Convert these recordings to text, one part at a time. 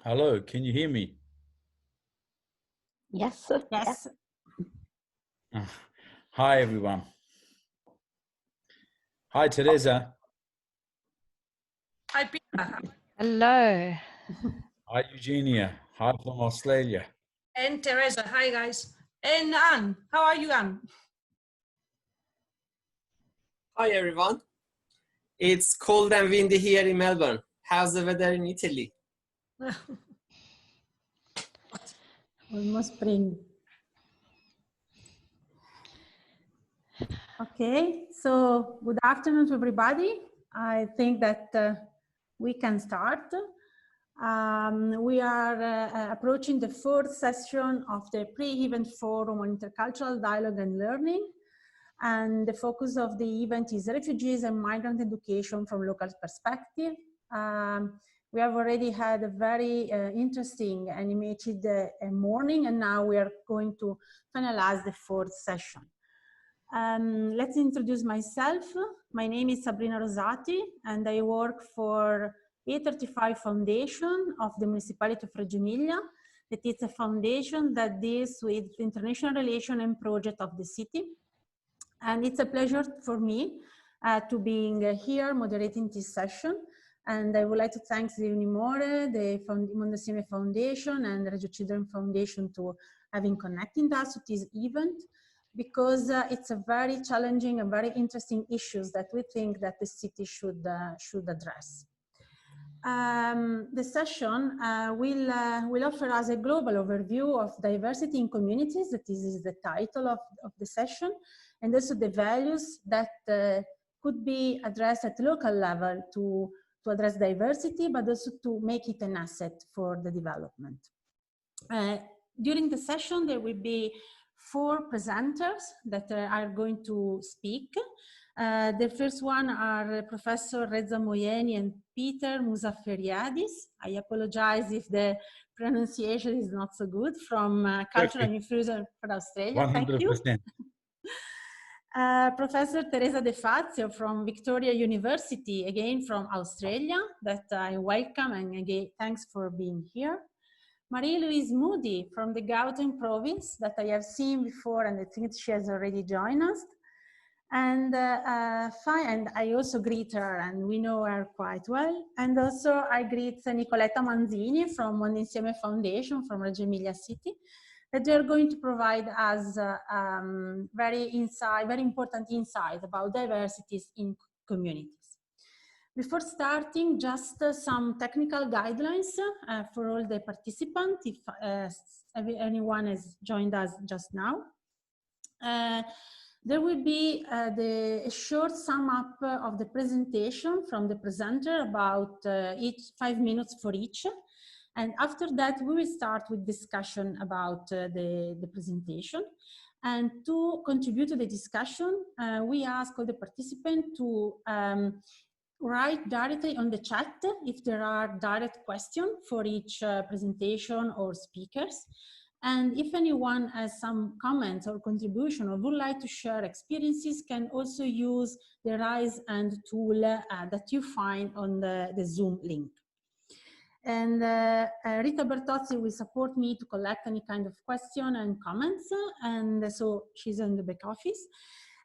Hello, can you hear me? Yes. Yes. Hi, everyone. Hi, Teresa. Hi, Peter. Hello. Hi, Eugenia. Hi from Australia. And Teresa. Hi, guys. And Anne. How are you, Anne? Hi everyone. It's cold and windy here in Melbourne. How's the weather in Italy? Almost spring. Okay, so good afternoon to everybody. I think that we can start. We are approaching the fourth session of the pre-event forum on intercultural dialogue and learning. And the focus of the event is refugees and migrant education from local perspective. We have already had a very interesting animated morning, and now we are going to finalize the fourth session. Let's introduce myself. My name is Sabrina Rosati, and I work for A35 Foundation of the Municipality of Reggio Emilia. That is a foundation that deals with international relations and projects of the city. And it's a pleasure for me to be here moderating this session. And I would like to thank the Unimore, the Mondo Assieme Foundation and Reggio Children Foundation to having connected us to this event, because it's a very challenging and very interesting issues that we think that the city should address. The session will offer us a global overview of diversity in communities. That is the title of the session, and also the values that could be addressed at local level to address diversity, but also to make it an asset for the development. During the session, there will be 4 presenters that are going to speak. The first one are Professor Reza Moyeni and Peter Muzafferiadis. I apologize if the pronunciation is not so good, from Cultural Infusion for Australia. 100%. Thank you. Professor Teresa De Fazio from Victoria University, again from Australia, that I welcome, and again, thanks for being here. Marie-Louise Moody from the Gauteng province, that I have seen before, and I think she has already joined us. And I also greet her, and we know her quite well. And also I greet Nicoletta Manzini from Mondo Insieme Foundation from Reggio Emilia City, that they are going to provide us very important insight about diversities in communities. Before starting, just some technical guidelines for all the participants, if anyone has joined us just now. There will be a short sum up of the presentation from the presenter, about 5 minutes for each. And after that, we will start with discussion about the presentation. And to contribute to the discussion, we ask all the participants to write directly on the chat if there are direct questions for each presentation or speakers. And if anyone has some comments or contribution or would like to share experiences, can also use the raise hand tool that you find on the Zoom link. And Rita Bertozzi will support me to collect any kind of question and comments, and so she's in the back office.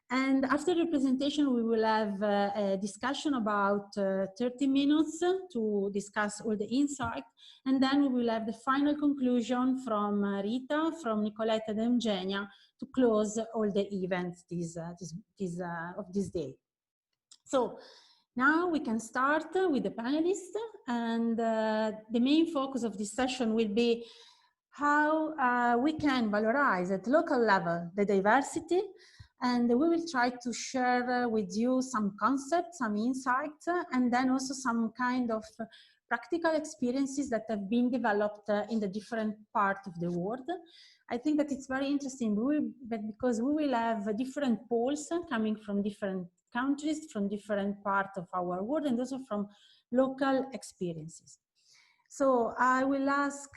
And after the presentation, we will have a discussion about 30 minutes to discuss all the insight. And then we will have the final conclusion from Rita, from Nicoletta and Eugenia to close all the events of this day. So now we can start with the panelists. And the main focus of this session will be how we can valorize at local level the diversity. And we will try to share with you some concepts, some insights, and then also some kind of practical experiences that have been developed in the different parts of the world. I think that it's very interesting because we will have different polls coming from different countries, from different parts of our world, and also from local experiences. So I will ask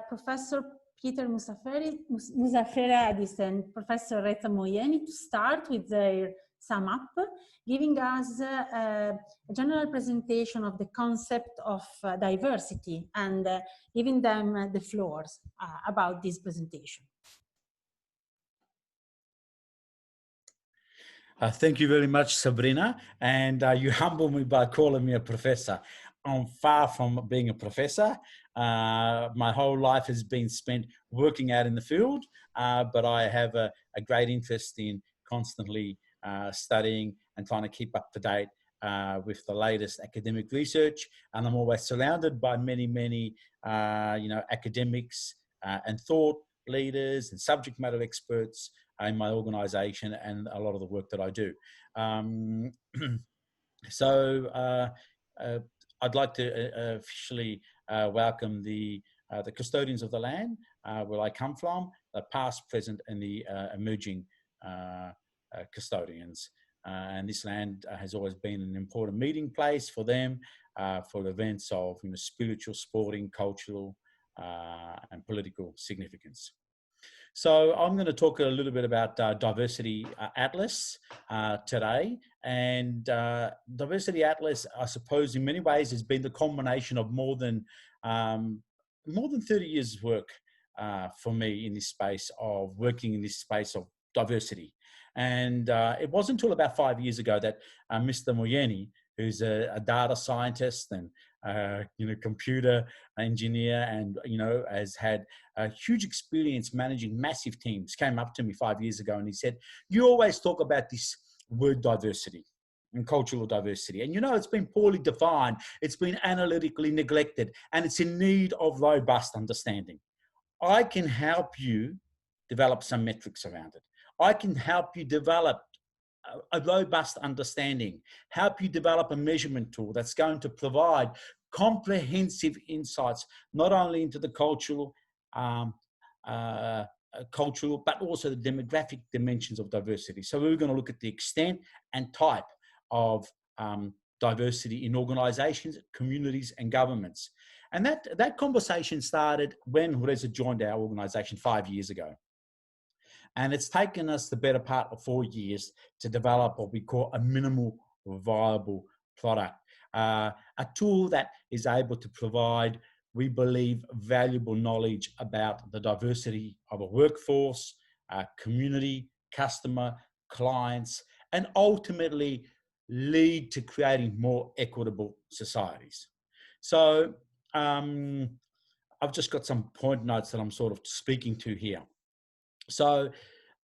Professor Peter Muzafferiadis and Professor Reza Moyeni to start with their sum up, giving us a general presentation of the concept of diversity and giving them the floors about this presentation. Thank you very much, Sabrina. And you humble me by calling me a professor. I'm far from being a professor. My whole life has been spent working out in the field, but I have a great interest in constantly studying and trying to keep up to date with the latest academic research. And I'm always surrounded by many, academics and thought leaders and subject matter experts in my organization and a lot of the work that I do. I'd like to officially welcome the custodians of the land where I come from, the past, present, and the emerging custodians. And this land has always been an important meeting place for them for events of spiritual, sporting, cultural, and political significance. So I'm going to talk a little bit about Diversity Atlas today. And Diversity Atlas, I suppose, in many ways has been the culmination of more than 30 years' work for me in this space of working in this space of diversity. And it wasn't until about 5 years ago that Mr. Moyeni, who's a data scientist and computer engineer, and has had a huge experience managing massive teams, came up to me 5 years ago and he said, "You always talk about this word diversity and cultural diversity, and it's been poorly defined, it's been analytically neglected, and it's in need of robust understanding. I can help you develop some metrics around it. I can help you develop a robust understanding, help you develop a measurement tool that's going to provide comprehensive insights, not only into the cultural, but also the demographic dimensions of diversity." So we're going to look at the extent and type of diversity in organizations, communities, and governments. And that conversation started when Reza joined our organization 5 years ago. And it's taken us the better part of 4 years to develop what we call a minimal viable product, a tool that is able to provide, we believe, valuable knowledge about the diversity of a workforce, community, customer, clients, and ultimately lead to creating more equitable societies. So I've just got some point notes that I'm sort of speaking to here. So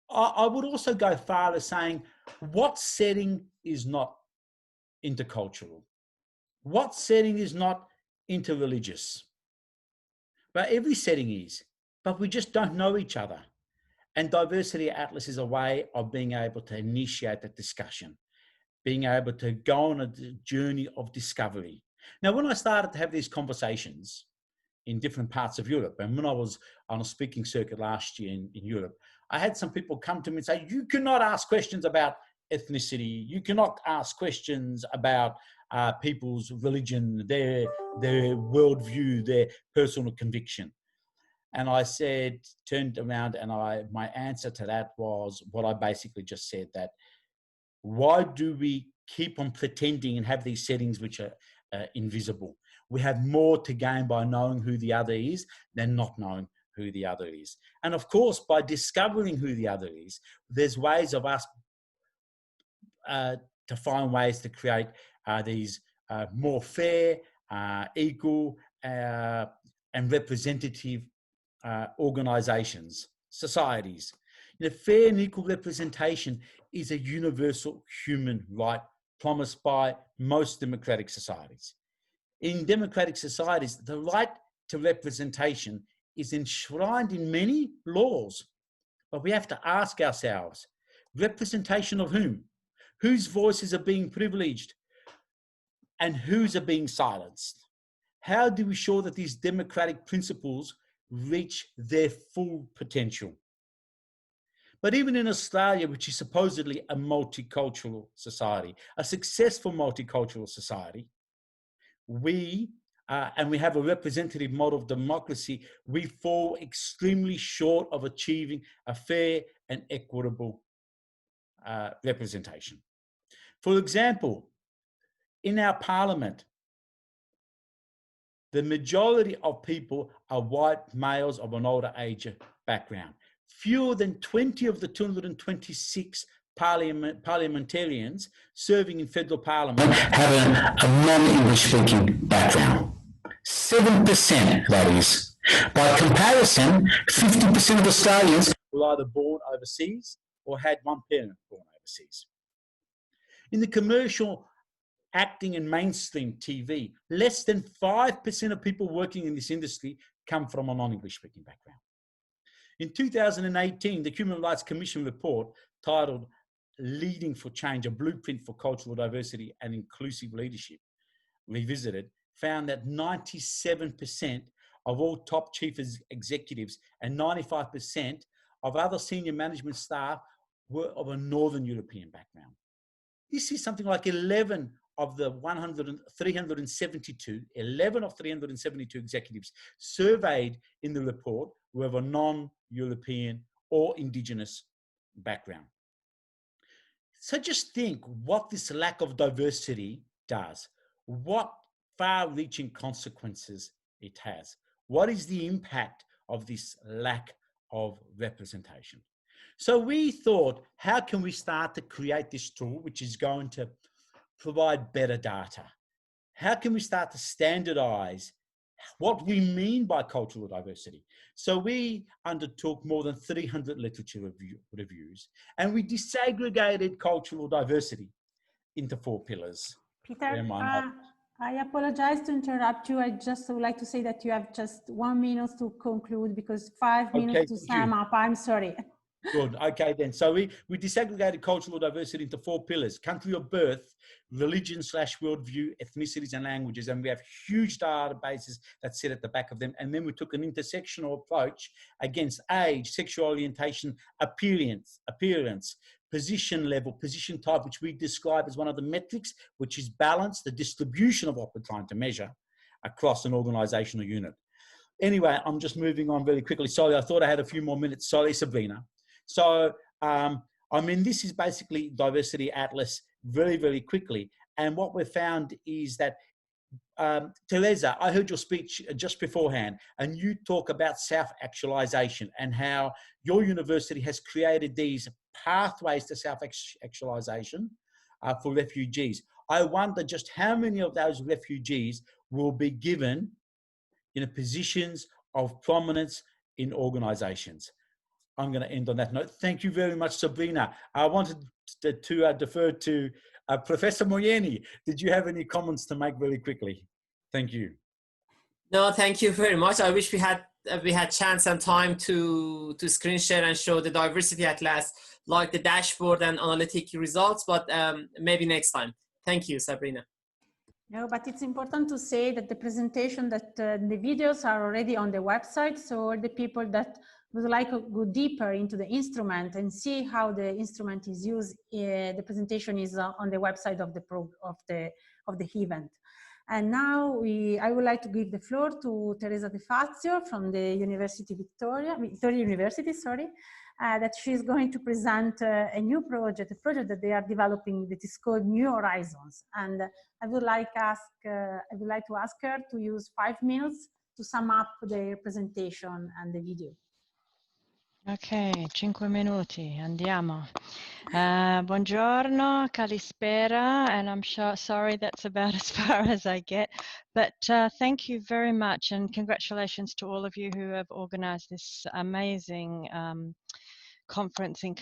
I would also go far as saying, what setting is not intercultural? What setting is not interreligious? But every setting is, but we just don't know each other. And Diversity Atlas is a way of being able to initiate that discussion, being able to go on a journey of discovery. Now, when I started to have these conversations in different parts of Europe, and when I was on a speaking circuit last year in Europe, I had some people come to me and say, "You cannot ask questions about ethnicity. You cannot ask questions about people's religion, their worldview, their personal conviction." And I said, turned around, and my answer to that was what I basically just said, that why do we keep on pretending and have these settings which are invisible? We have more to gain by knowing who the other is than not knowing who the other is. And of course, by discovering who the other is, there's ways of us to find ways to create these more fair, equal, and representative organizations, societies. Fair and equal representation is a universal human right promised by most democratic societies. In democratic societies, the right to representation is enshrined in many laws, but we have to ask ourselves, representation of whom? Whose voices are being privileged and whose are being silenced? How do we ensure that these democratic principles reach their full potential? But even in Australia, which is supposedly a multicultural society, a successful multicultural society, we have a representative model of democracy, we fall extremely short of achieving a fair and equitable representation. For example, in our parliament, the majority of people are white males of an older age background. Fewer than 20 of the 226 parliamentarians serving in federal parliament have a non-English speaking background. 7%, that is. By comparison, 50% of Australians were either born overseas or had one parent born overseas. In the commercial acting and mainstream TV, less than 5% of people working in this industry come from a non-English speaking background. In 2018, the Human Rights Commission report titled Leading for Change, a Blueprint for Cultural Diversity and Inclusive Leadership, revisited, found that 97% of all top chief executives and 95% of other senior management staff were of a Northern European background. This is something like 11 of the 372 executives surveyed in the report were of a non-European or Indigenous background. So just think what this lack of diversity does, what far-reaching consequences it has. What is the impact of this lack of representation? So we thought, how can we start to create this tool which is going to provide better data? How can we start to standardize what we mean by cultural diversity? So we undertook more than 300 literature reviews, and we disaggregated cultural diversity into 4 pillars. Peter, I apologize to interrupt you. I just would like to say that you have just 1 minute to conclude because 5 minutes to sum up. I'm sorry. Good. Okay, then. So we disaggregated cultural diversity into 4 pillars: country of birth, religion/worldview, ethnicities and languages. And we have huge databases that sit at the back of them. And then we took an intersectional approach against age, sexual orientation, appearance, position level, position type, which we describe as one of the metrics, which is balance, the distribution of what we're trying to measure across an organizational unit. Anyway, I'm just moving on very quickly. Sorry, I thought I had a few more minutes. Sorry, Sabrina. So, I mean, this is basically Diversity Atlas very, very quickly. And what we've found is that, Teresa, I heard your speech just beforehand, and you talk about self-actualization and how your university has created these pathways to self-actualization for refugees. I wonder just how many of those refugees will be given positions of prominence in organizations. I'm going to end on that note. Thank you very much, Sabrina. I wanted to defer to Professor Moyeni. Did you have any comments to make very quickly? Thank you. No, thank you very much. I wish we had chance and time to screen share and show the Diversity Atlas, like the dashboard and analytic results, but maybe next time. Thank you, Sabrina. No, but it's important to say that the presentation, that the videos are already on the website. So the people that would like to go deeper into the instrument and see how the instrument is used, the presentation is on the website of the event. And now I would like to give the floor to Teresa De Fazio from the Victoria University, that she's going to present a new project, that they are developing that is called New Horizons. And I would like to ask her to use 5 minutes to sum up the presentation and the video. Ok, 5 minuti, andiamo. Buongiorno, kalispera, and I'm sorry that's about as far as I get, but thank you very much and congratulations to all of you who have organized this amazing conference in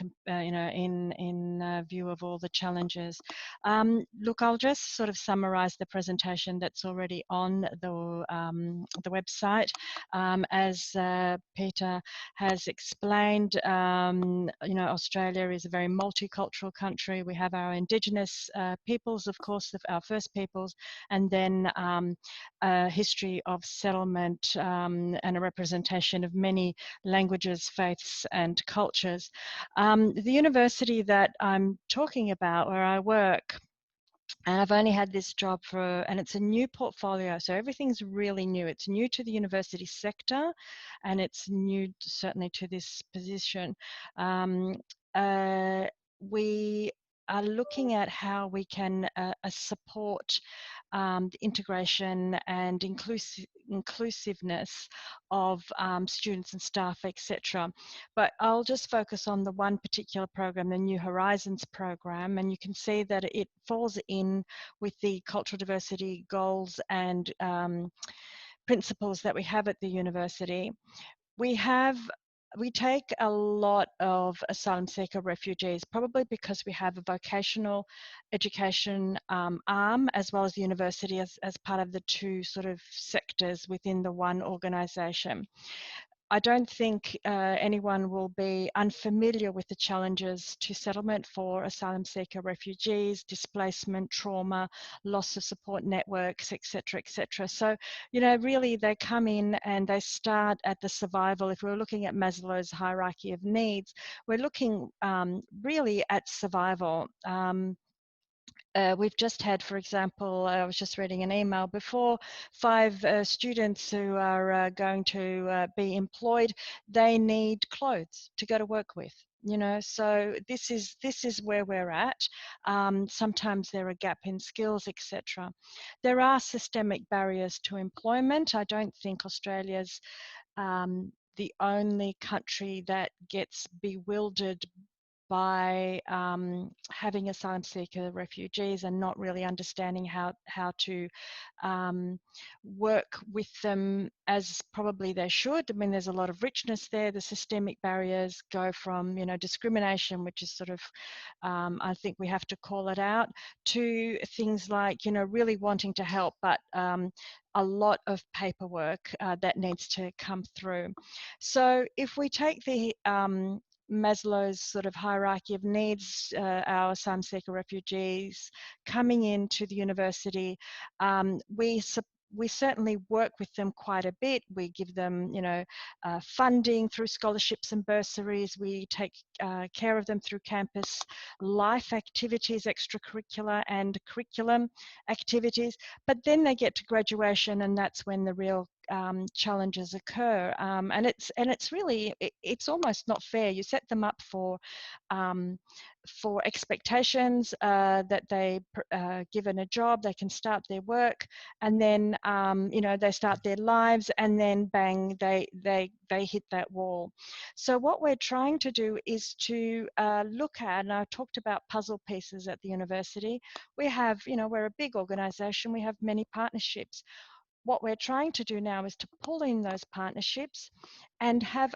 view of all the challenges. Look, I'll just sort of summarize the presentation that's already on the website. As Peter has explained, Australia is a very multicultural country. We have our Indigenous peoples, of course, our First Peoples, and then a history of settlement and a representation of many languages, faiths, and cultures. The university that I'm talking about, where I work, and I've only had this job and it's a new portfolio, so everything's really new. It's new to the university sector, and it's new certainly to this position. we are looking at how we can support the integration and inclusiveness of students and staff, etc. But I'll just focus on the one particular program, the New Horizons program, and you can see that it falls in with the cultural diversity goals and principles that we have at the university. We take a lot of asylum seeker refugees, probably because we have a vocational education arm as well as the university as part of the two sort of sectors within the one organisation. I don't think anyone will be unfamiliar with the challenges to settlement for asylum seeker refugees, displacement, trauma, loss of support networks, etc., etc. So, you know, really they come in and they start at the survival. If we're looking at Maslow's hierarchy of needs, we're looking really at survival. We've just had, for example, I was just reading an email before, 5 students who are going to be employed. They need clothes to go to work with. You know, so this is where we're at. Sometimes there are gap in skills, etc. There are systemic barriers to employment. I don't think Australia's the only country that gets bewildered by having asylum seeker refugees and not really understanding how to work with them as probably they should. I mean, there's a lot of richness there. The systemic barriers go from, you know, discrimination, which is sort of, I think we have to call it out, to things like, you know, really wanting to help, but a lot of paperwork that needs to come through. So if we take the Maslow's sort of hierarchy of needs, our asylum seeker refugees coming into the university, we certainly work with them quite a bit. We give them, you know, funding through scholarships and bursaries. We take care of them through campus life activities, extracurricular and curriculum activities. But then they get to graduation, and that's when the real challenges occur, and it's really, it's almost not fair. You set them up for expectations that they given a job, they can start their work, and then you know, they start their lives, and then bang, they hit that wall. So what we're trying to do is to look at, and I talked about puzzle pieces at the university. We have, you know, we're a big organisation. We have many partnerships. What we're trying to do now is to pull in those partnerships and have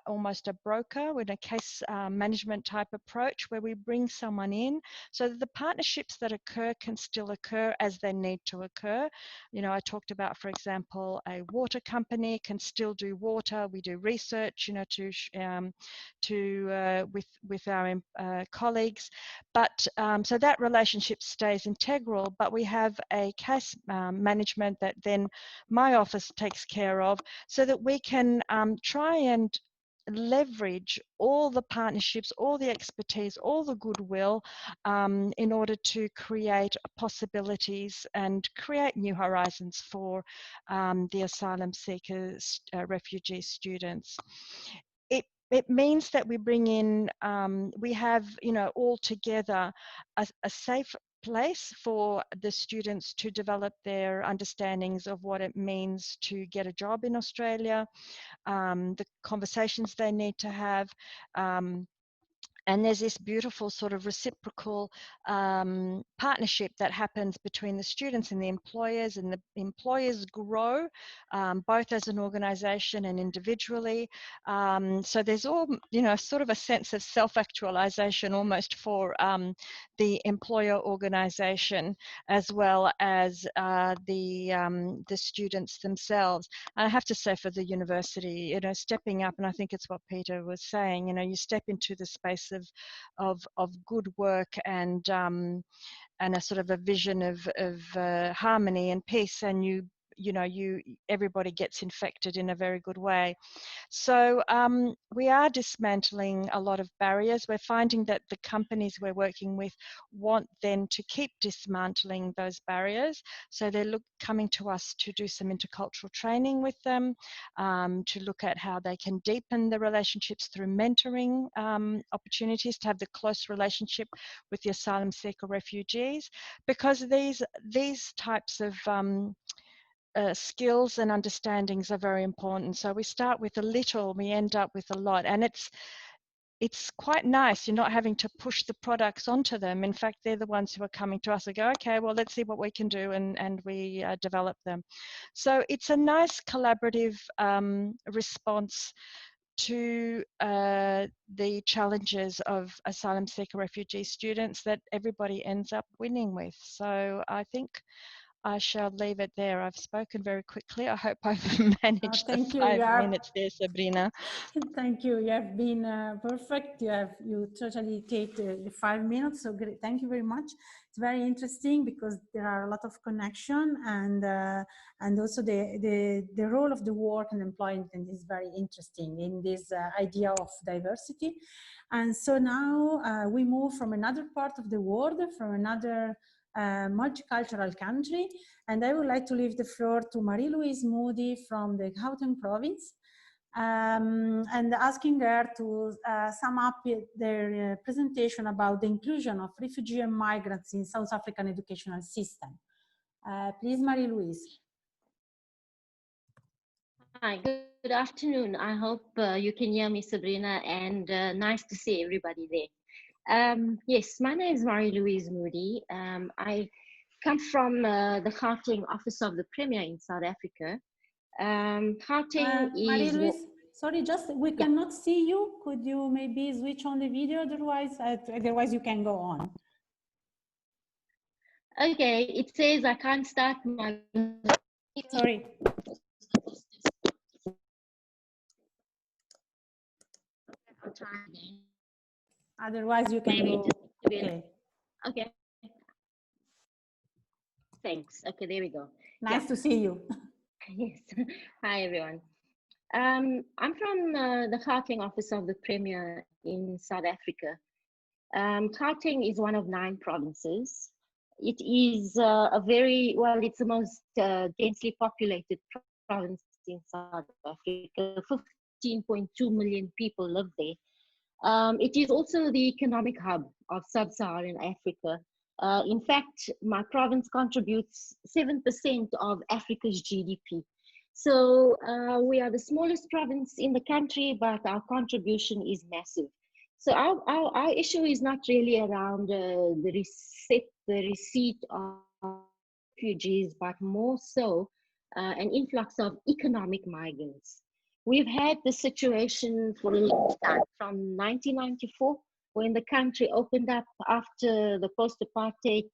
almost a broker with a case management type approach, where we bring someone in so that the partnerships that occur can still occur as they need to occur. You know, I talked about, for example, a water company can still do water. We do research, you know, with our colleagues, but so that relationship stays integral. But we have a case management that then my office takes care of, so that we can try and leverage all the partnerships, all the expertise, all the goodwill in order to create possibilities and create new horizons for the asylum seekers, refugee students. It means that we bring in, we have, you know, all together a safe place for the students to develop their understandings of what it means to get a job in Australia, the conversations they need to have. And there's this beautiful sort of reciprocal partnership that happens between the students and the employers employers grow both as an organisation and individually. So there's all, you know, sort of a sense of self-actualization almost for the employer organisation, as well as the students themselves. And I have to say, for the university, you know, stepping up, and I think it's what Peter was saying, you know, you step into the space of good work and a sort of a vision of harmony and peace, and you you know, everybody gets infected in a very good way. So we are dismantling a lot of barriers. We're finding that the companies we're working with want then to keep dismantling those barriers. So they're coming to us to do some intercultural training with them, to look at how they can deepen the relationships through mentoring opportunities, to have the close relationship with the asylum seeker refugees, because these types of skills and understandings are very important. So we start with a little, we end up with a lot, and it's quite nice. You're not having to push the products onto them. In fact, they're the ones who are coming to us and go, okay, well, let's see what we can do, and we develop them. So it's a nice collaborative response to the challenges of asylum seeker refugee students that everybody ends up winning with. So I think I shall leave it there. I've spoken very quickly. I hope I've managed the 5 minutes there, Sabrina. Thank you. You have been perfect. You totally take the 5 minutes. So great. Thank you very much. It's very interesting because there are a lot of connection, and also the role of the work and employment is very interesting in this idea of diversity. And so now we move from another part of the world, from another multicultural country, and I would like to leave the floor to Marie-Louise Moody from the Gauteng province, and asking her to sum up their presentation about the inclusion of refugees and migrants in South African educational system. Please, Marie-Louise. Hi, good afternoon. I hope you can hear me, Sabrina, and nice to see everybody there. Yes, my name is Marie-Louise Moody. I come from the Gauteng office of the Premier in South Africa. Gauteng is... Marie-Louise, sorry, we cannot see you. Could you maybe switch on the video? Otherwise you can go on. Okay, it says I can't start my... Sorry. I'll try again. Otherwise you can go. Okay. Okay. Thanks. Okay, there we go. Nice to see you. Yes. Hi, everyone. I'm from the Gauteng office of the Premier in South Africa. Gauteng is one of 9 provinces. It is it's the most densely populated province in South Africa. 15.2 million people live there. It is also the economic hub of sub-Saharan Africa. In fact, my province contributes 7% of Africa's GDP. So we are the smallest province in the country, but our contribution is massive. So our issue is not really around the receipt of refugees, but more so an influx of economic migrants. We've had this situation for a long time, from 1994, when the country opened up after the post-apartheid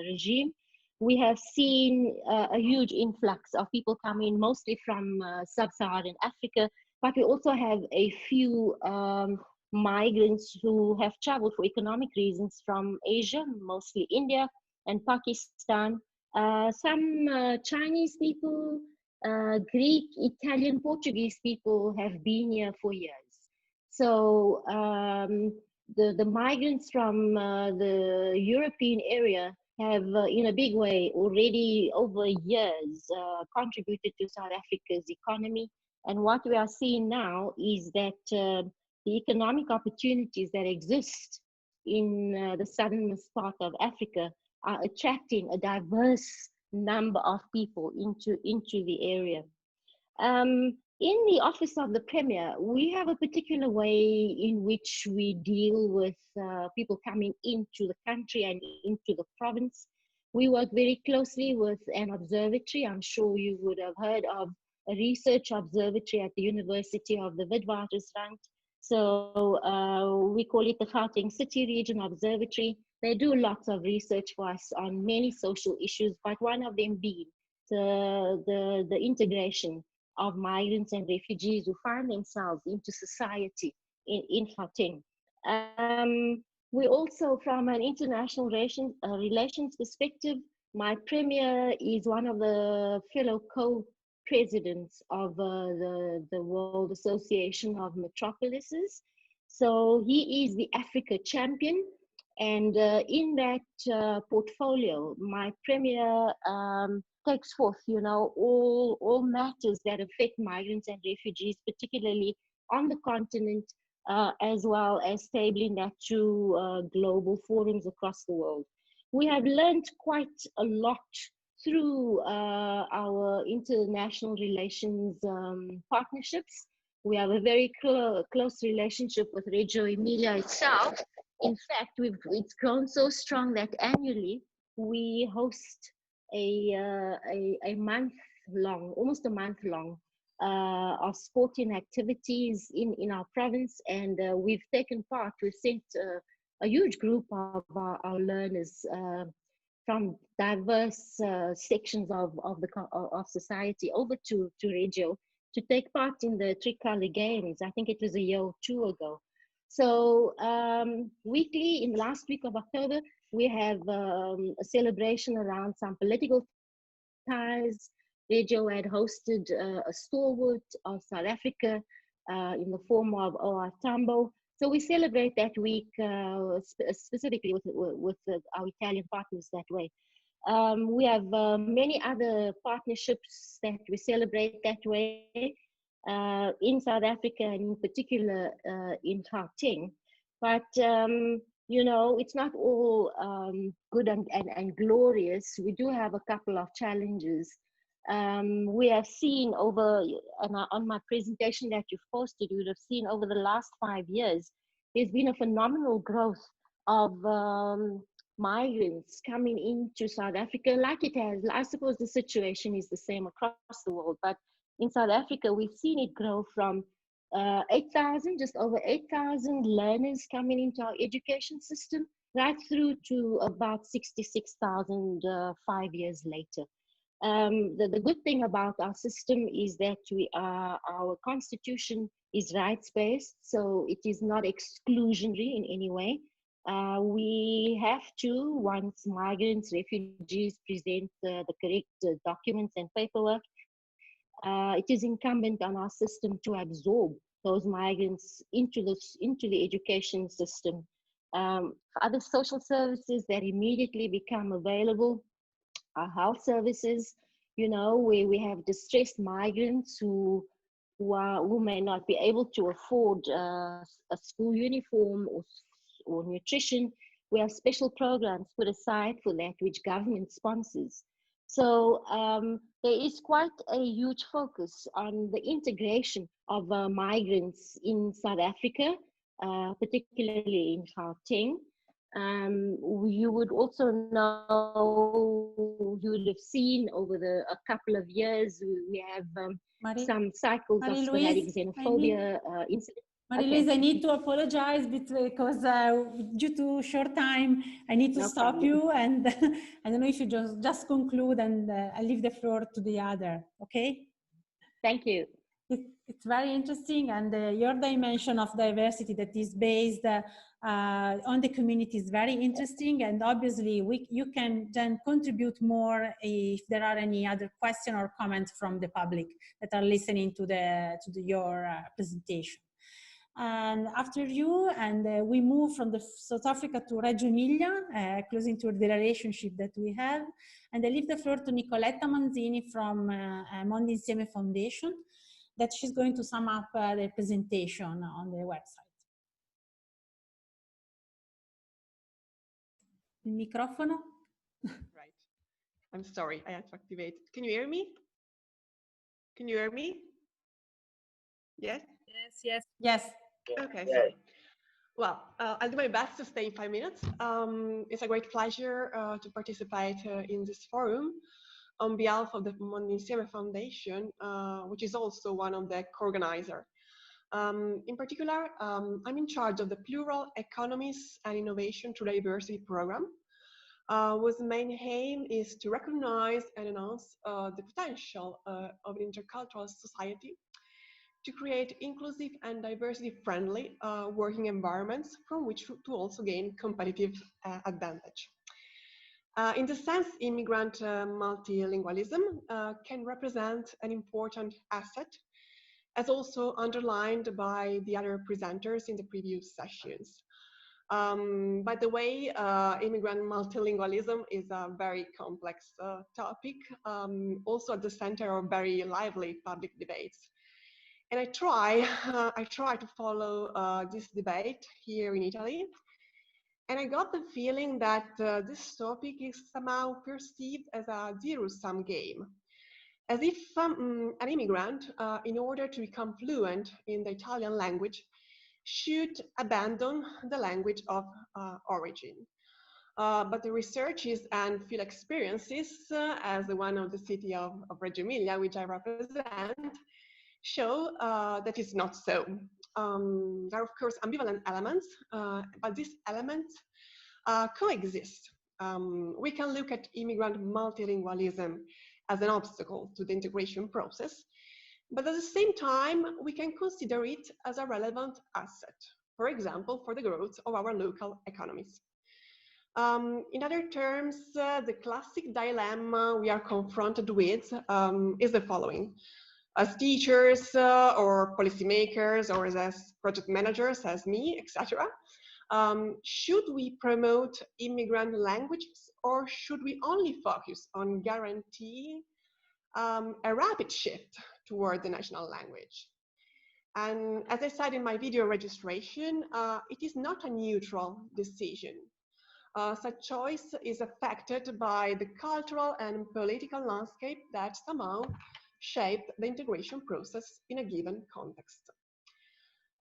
regime. We have seen a huge influx of people coming, mostly from sub-Saharan Africa, but we also have a few migrants who have traveled for economic reasons from Asia, mostly India and Pakistan. Some Chinese people, Greek, Italian, Portuguese people have been here for years. So the migrants from the European area have, in a big way, already over years contributed to South Africa's economy. And what we are seeing now is that the economic opportunities that exist in the southernmost part of Africa are attracting a diverse number of people into the area. In the Office of the Premier, we have a particular way in which we deal with people coming into the country and into the province. We work very closely with an observatory. I'm sure you would have heard of a research observatory at the University of the Witwatersrand. So we call it the Gauteng City Region Observatory. They do lots of research for us on many social issues, but one of them being the integration of migrants and refugees who find themselves into society in Gauteng. We also, from an international relations perspective, My premier is one of the fellow co-presidents of the World Association of Metropolises. So he is the Africa champion. And in that portfolio, my premier takes forth, you know, all matters that affect migrants and refugees, particularly on the continent, as well as tabling that to global forums across the world. We have learned quite a lot through our international relations partnerships. We have a very close relationship with Reggio Emilia itself. In fact, it's grown so strong that annually we host a month long, almost a month long, of sporting activities in our province, and we've taken part. We've sent a huge group of our learners from diverse sections of society over to Reggio to take part in the Tricolor Games. I think it was a year or two ago. So weekly, in the last week of October, we have a celebration around some political ties. Reggio had hosted a stalwart of South Africa in the form of O.R. Tambo. So we celebrate that week specifically with our Italian partners that way. We have many other partnerships that we celebrate that way in South Africa, and in particular in Gauteng. But you know, it's not all good and glorious. We do have a couple of challenges. We have seen over, and on my presentation that you've posted, you would have seen over the last 5 years, there's been a phenomenal growth of migrants coming into South Africa, like it has. I suppose the situation is the same across the world, but in South Africa, we've seen it grow from 8,000, just over 8,000 learners coming into our education system, right through to about 66,000 5 years later. The good thing about our system is that our constitution is rights-based, so it is not exclusionary in any way. We have to, once migrants, refugees present the correct documents and paperwork, it is incumbent on our system to absorb those migrants into the education system. Other social services that immediately become available are health services, you know, where we have distressed migrants who may not be able to afford a school uniform or nutrition. We have special programs put aside for that, which government sponsors. So there is quite a huge focus on the integration of migrants in South Africa, particularly in Gauteng. You would also know, you would have seen over a couple of years, we have some cycles of sporadic xenophobia incidents. Marie-Louise, I need to apologize because due to short time, I need to stop you, and I don't know if you just conclude, and I leave the floor to the other, okay? Thank you. It's very interesting, and your dimension of diversity that is based on the community is very interesting, and obviously you can then contribute more if there are any other questions or comments from the public that are listening to your presentation. And after you, and we move from South Africa to Reggio Emilia, closing to the relationship that we have. And I leave the floor to Nicoletta Manzini from Mondo Insieme Foundation, that she's going to sum up the presentation on the website. Il microfono. Right. I'm sorry, I had to activate. Can you hear me? Can you hear me? Yes? Yes, yes. Yes. Okay, sorry. Well, I'll do my best to stay in 5 minutes. It's a great pleasure to participate in this forum on behalf of the Mondo Insieme Foundation, which is also one of the co-organizers. In particular, I'm in charge of the Plural Economies and Innovation through Diversity program, whose main aim is to recognize and enhance the potential of an intercultural society to create inclusive and diversity-friendly working environments from which to also gain competitive advantage. In the sense, immigrant multilingualism can represent an important asset, as also underlined by the other presenters in the previous sessions. By the way, immigrant multilingualism is a very complex topic, also at the center of very lively public debates. And I try to follow this debate here in Italy. And I got the feeling that this topic is somehow perceived as a zero-sum game, as if an immigrant, in order to become fluent in the Italian language, should abandon the language of origin. But the researches and field experiences, as the one of the city of Reggio Emilia, which I represent, show that it's not so. There are, of course, ambivalent elements, but these elements coexist. We can look at immigrant multilingualism as an obstacle to the integration process, but at the same time, we can consider it as a relevant asset, for example, for the growth of our local economies. In other terms, the classic dilemma we are confronted with is the following. As teachers or policymakers or as project managers as me, etc., should we promote immigrant languages or should we only focus on guaranteeing a rapid shift toward the national language? And as I said in my video registration, it is not a neutral decision. Such choice is affected by the cultural and political landscape that somehow shaped the integration process in a given context.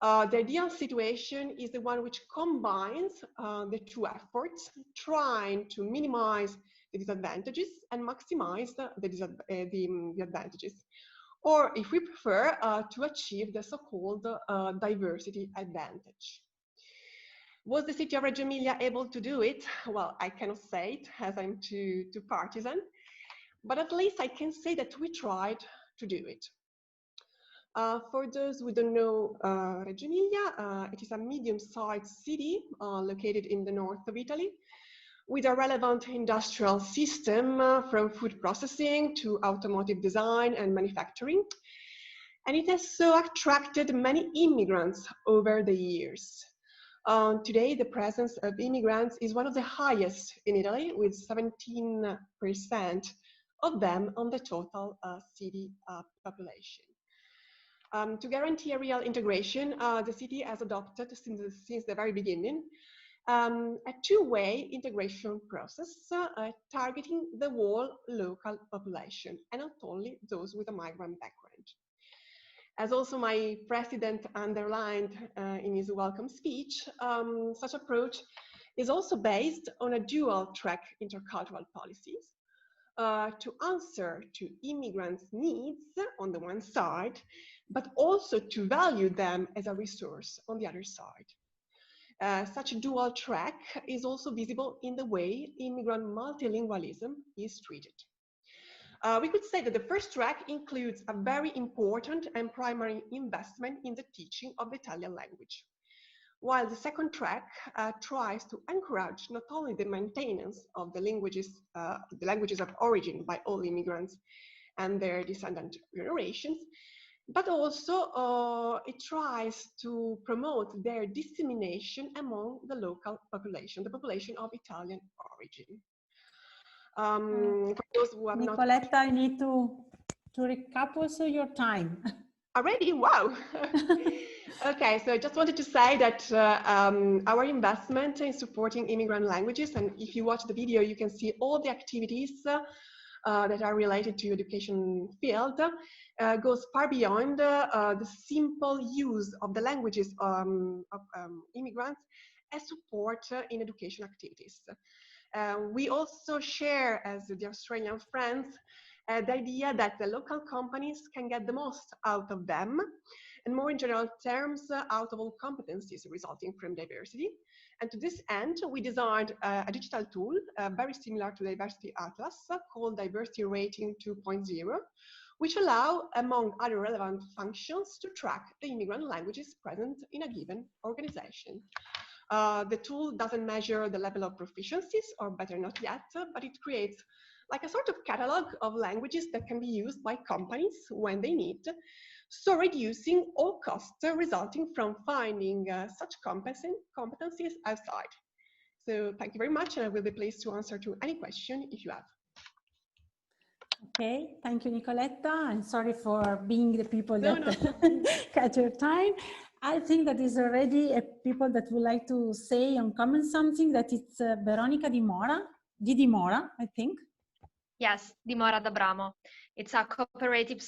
The ideal situation is the one which combines the two efforts, trying to minimize the disadvantages and maximize the advantages. Or if we prefer, to achieve the so-called diversity advantage. Was the city of Reggio Emilia able to do it? Well, I cannot say it as I'm too partisan, but at least I can say that we tried to do it. For those who don't know Reggio Emilia, it is a medium-sized city located in the north of Italy with a relevant industrial system from food processing to automotive design and manufacturing. And it has so attracted many immigrants over the years. Today, the presence of immigrants is one of the highest in Italy, with 17% of them on the total city population. To guarantee a real integration, the city has adopted since the very beginning a two-way integration process targeting the whole local population and not only those with a migrant background. As also my president underlined in his welcome speech, such approach is also based on a dual-track intercultural policies to answer to immigrants' needs on the one side, but also to value them as a resource on the other side. Such a dual track is also visible in the way immigrant multilingualism is treated. We could say that the first track includes a very important and primary investment in the teaching of the Italian language, while the second track tries to encourage not only the maintenance of the languages of origin by all immigrants and their descendant generations, but also it tries to promote their dissemination among the local population, the population of Italian origin. For those who have Nicoletta, I need to recap also your time. Already? Wow. Okay, so I just wanted to say that our investment in supporting immigrant languages, and if you watch the video, you can see all the activities that are related to education field, goes far beyond the simple use of the languages of immigrants as support in education activities. We also share, as the Australian friends, the idea that the local companies can get the most out of them, and more in general terms, out of all competencies resulting from diversity. And to this end, we designed a digital tool very similar to Diversity Atlas called Diversity Rating 2.0, which allow, among other relevant functions, to track the immigrant languages present in a given organization. The tool doesn't measure the level of proficiencies, or better not yet, but it creates like a sort of catalog of languages that can be used by companies when they need, so reducing all costs resulting from finding such competencies outside. So thank you very much, and I will be pleased to answer to any question if you have. Okay, thank you, Nicoletta. I'm sorry for being the people No, that cut your time. I think that is already people that would like to say and comment something, that it's Veronica Di Mora, I think. Yes, Dimora d'Abramo. It's a cooperative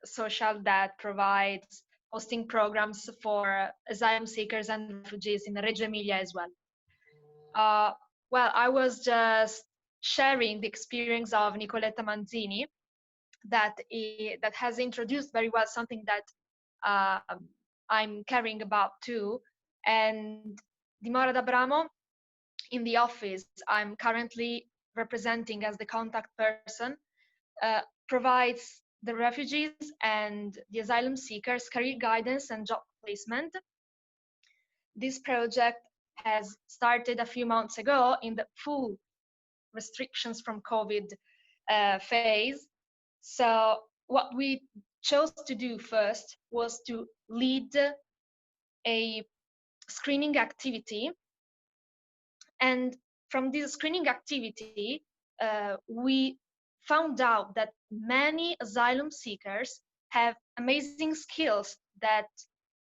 social that provides hosting programs for asylum seekers and refugees in Reggio Emilia as well. Well, I was just sharing the experience of Nicoletta Manzini that has introduced very well something that I'm caring about too. And Dimora d'Abramo, in the office I'm currently representing as the contact person, provides the refugees and the asylum seekers career guidance and job placement. This project has started a few months ago in the full restrictions from COVID phase. So what we chose to do first was to lead a screening activity. And from this screening activity, we found out that many asylum seekers have amazing skills that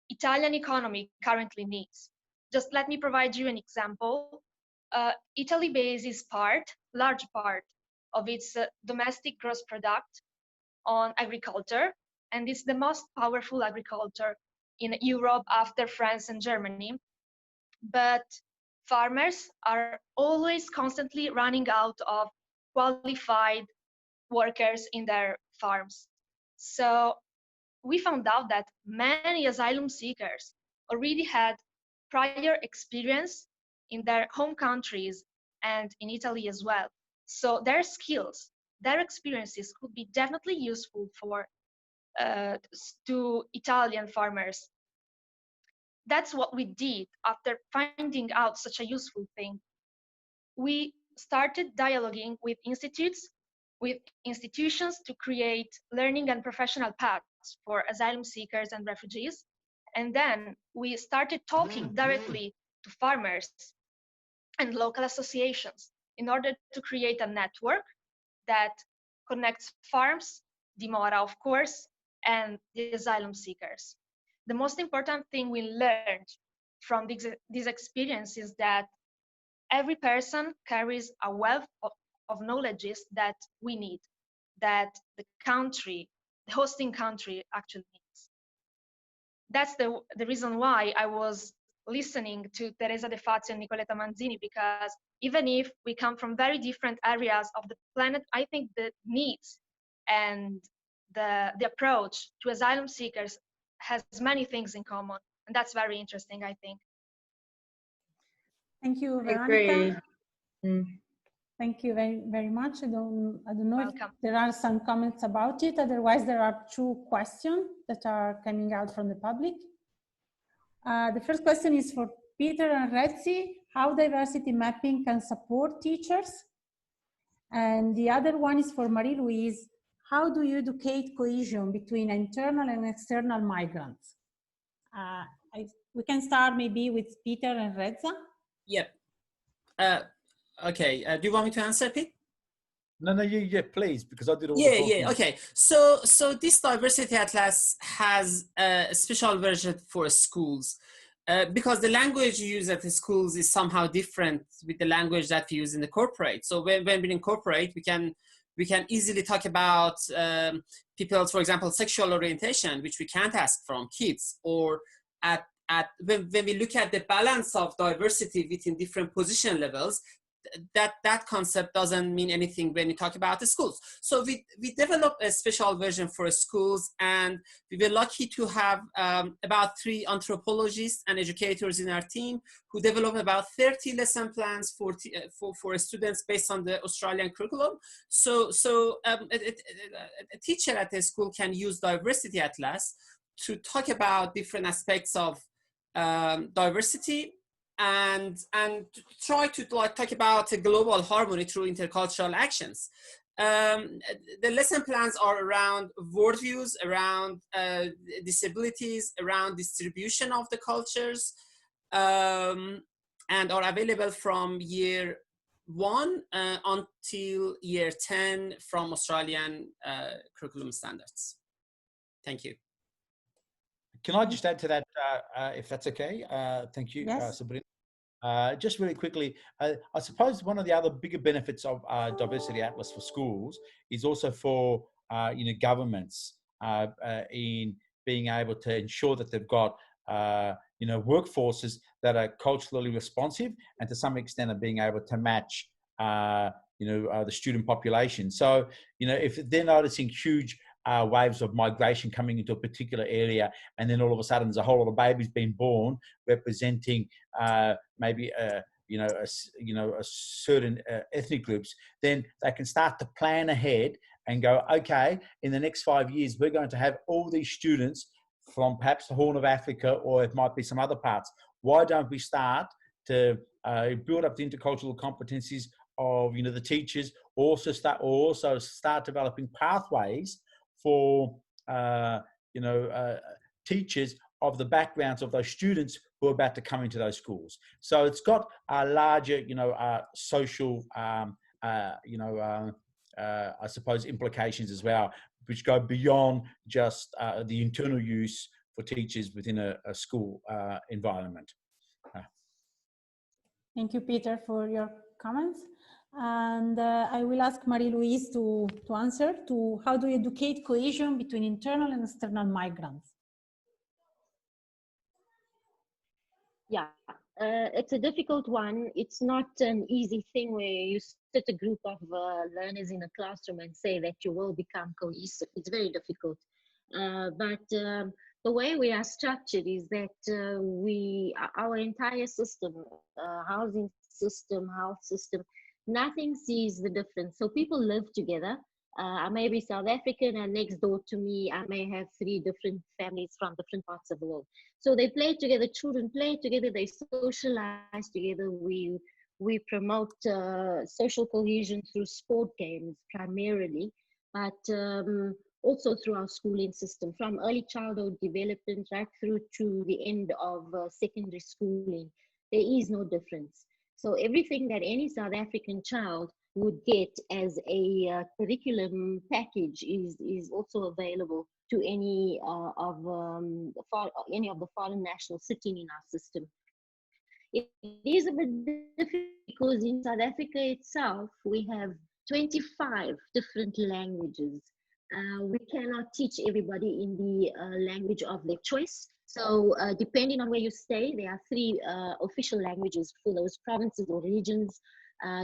Italian economy currently needs. Just let me provide you an example. Italy bases large part of its domestic gross product on agriculture, and it's the most powerful agriculture in Europe after France and Germany. But farmers are always constantly running out of qualified workers in their farms. So we found out that many asylum seekers already had prior experience in their home countries and in Italy as well. So their skills, their experiences could be definitely useful for to Italian farmers. That's what we did after finding out such a useful thing. We started dialoguing with institutions to create learning and professional paths for asylum seekers and refugees. And then we started talking directly to farmers and local associations in order to create a network that connects farms, Dimora of course, and the asylum seekers. The most important thing we learned from this experience is that every person carries a wealth of knowledges that we need, that the hosting country actually needs. That's the reason why I was listening to Teresa De Fazio and Nicoletta Manzini, because even if we come from very different areas of the planet, I think the needs and the approach to asylum seekers has many things in common, and that's very interesting, I think. Thank you, Veronica. Thank you very, very much. I don't know if there are some comments about it. Otherwise, there are two questions that are coming out from the public. The first question is for Peter and Rezzi: how diversity mapping can support teachers? And the other one is for Marie-Louise: how do you educate cohesion between internal and external migrants? We can start maybe with Peter and Rezza. Yep. Okay. Do you want me to answer, Pete? No, yeah, please, because I did all the talking. Yeah. Okay. So this diversity atlas has a special version for schools because the language you use at the schools is somehow different with the language that we use in the corporate. So when we incorporate, we can easily talk about people's, for example, sexual orientation, which we can't ask from kids, or when we look at the balance of diversity within different position levels, that concept doesn't mean anything when you talk about the schools. So we developed a special version for schools, and we were lucky to have about 3 anthropologists and educators in our team who developed about 30 lesson plans for students based on the Australian curriculum. So a teacher at the school can use Diversity Atlas to talk about different aspects of diversity and try to like talk about a global harmony through intercultural actions. The lesson plans are around worldviews, around disabilities, around distribution of the cultures, and are available from year 1 until year 10 from Australian curriculum standards. Thank you. Can I just add to that, if that's okay? Thank you, Yes. Sabrina. Just really quickly, I suppose one of the other bigger benefits of Diversity Atlas for schools is also for governments in being able to ensure that they've got workforces that are culturally responsive and to some extent are being able to match the student population. So if they're noticing huge waves of migration coming into a particular area, and then all of a sudden there's a whole lot of babies being born representing maybe a certain ethnic groups, then they can start to plan ahead and go, okay, in the next 5 years we're going to have all these students from perhaps the Horn of Africa, or it might be some other parts. Why don't we start to build up the intercultural competencies of the teachers, also start developing pathways for teachers of the backgrounds of those students who are about to come into those schools. So it's got a larger social I suppose implications as well, which go beyond just the internal use for teachers within a school environment. Thank you, Peter, for your comments. And I will ask Marie-Louise to answer to how do you educate cohesion between internal and external migrants? Yeah, it's a difficult one. It's not an easy thing where you sit a group of learners in a classroom and say that you will become cohesive. It's very difficult. But the way we are structured is that our entire system, housing system, health system, nothing sees the difference. So people live together. I may be South African, and next door to me, I may have 3 different families from different parts of the world. So they play together, children play together, they socialize together. We promote social cohesion through sport games primarily, but also through our schooling system, from early childhood development right through to the end of secondary schooling. There is no difference. So everything that any South African child would get as a curriculum package is also available to any of the foreign nationals sitting in our system. It is a bit difficult because in South Africa itself, we have 25 different languages. We cannot teach everybody in the language of their choice. So depending on where you stay, there are 3 official languages for those provinces or regions.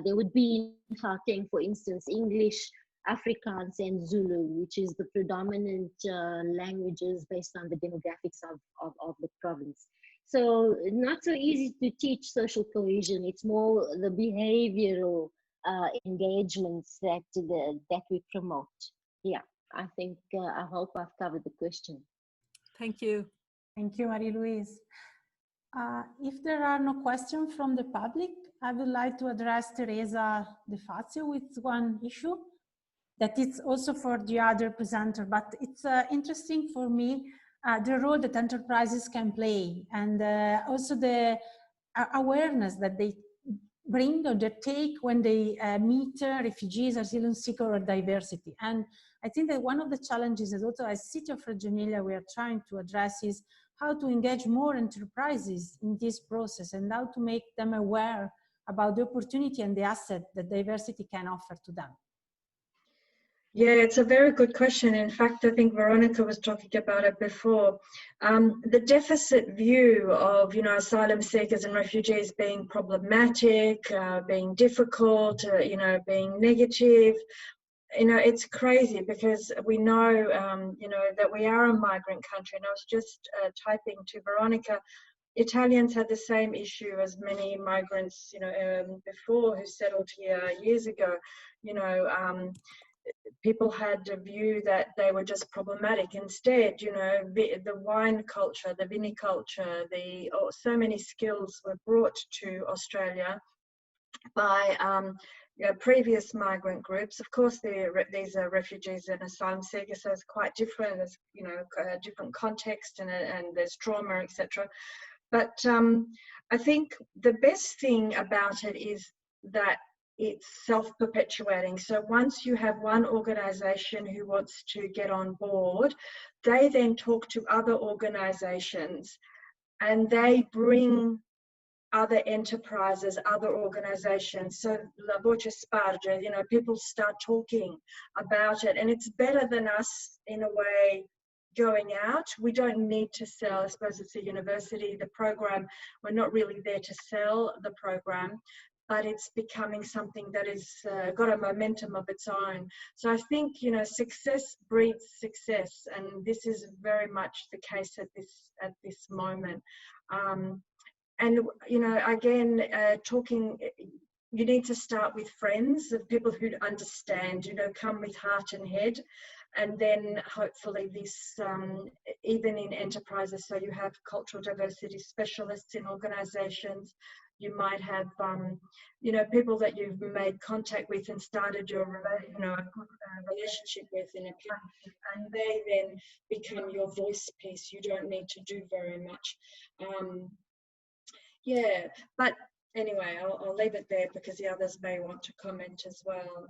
There would be in Gauteng, for instance, English, Afrikaans, and Zulu, which is the predominant languages based on the demographics of the province. So not so easy to teach social cohesion. It's more the behavioral engagements that we promote. Yeah, I think, I hope I've covered the question. Thank you. Thank you, Marie-Louise. If there are no questions from the public, I would like to address Teresa De Fazio with one issue that is also for the other presenter, but it's interesting for me, the role that enterprises can play, and also the awareness that they bring or they take when they meet refugees, asylum seekers, or diversity. And I think that one of the challenges that also as City of Reggio Emilia we are trying to address is how to engage more enterprises in this process and how to make them aware about the opportunity and the asset that diversity can offer to them. Yeah, it's a very good question. In fact, I think Veronica was talking about it before. The deficit view of, asylum seekers and refugees being problematic, being difficult, being negative. It's crazy because we know, that we are a migrant country. And I was just typing to Veronica, Italians had the same issue as many migrants, before who settled here years ago. people had a view that they were just problematic. Instead, you know, the wine culture, the viniculture, so many skills were brought to Australia by you know, previous migrant groups. Of course, these are refugees and asylum seekers, so it's quite different. There's, you know, a different context and there's trauma, etc. But I think the best thing about it is that it's self-perpetuating. So once you have one organisation who wants to get on board, they then talk to other organisations and they bring other enterprises, other organizations. So La Voce Sparge, you know, people start talking about it, and it's better than us in a way going out. We don't need to sell. I suppose it's a university, the program, we're not really there to sell the program, but it's becoming something that is got a momentum of its own. So I think, you know, success breeds success, and this is very much the case at this moment. And, you know, again, talking, you need to start with friends, of people who understand, you know, come with heart and head. And then hopefully this, even in enterprises, so you have cultural diversity specialists in organizations, you might have, you know, people that you've made contact with and started your, you know, a good relationship with in a country, and they then become your voice piece. You don't need to do very much. Yeah, but anyway, I'll leave it there because the others may want to comment as well.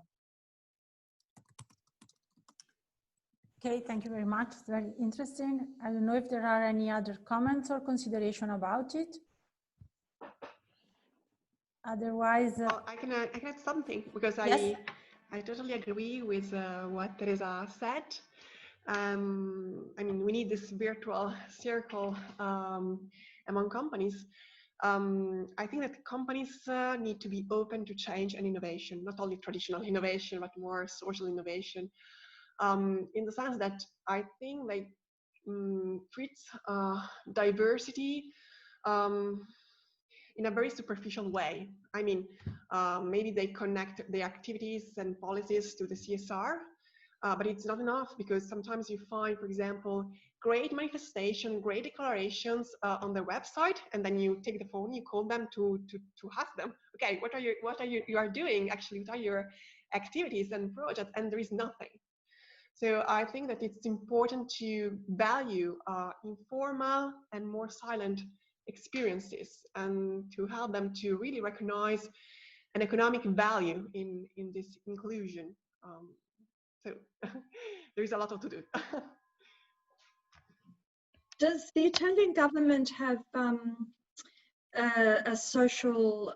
Okay, thank you very much. It's very interesting. I don't know if there are any other comments or consideration about it. Otherwise, I can add something because yes? I totally agree with what Teresa said. I mean, we need this virtual circle among companies. I think that companies need to be open to change and innovation, not only traditional innovation, but more social innovation, in the sense that I think they treat diversity in a very superficial way. I mean, maybe they connect the activities and policies to the CSR, but it's not enough, because sometimes you find, for example, great manifestation, great declarations on their website, and then you take the phone, you call them to ask them, okay, what are you doing actually? What are your activities and projects? And there is nothing. So I think that it's important to value informal and more silent experiences, and to help them to really recognize an economic value in this inclusion. So there is a lot to do. Does the Italian government have a social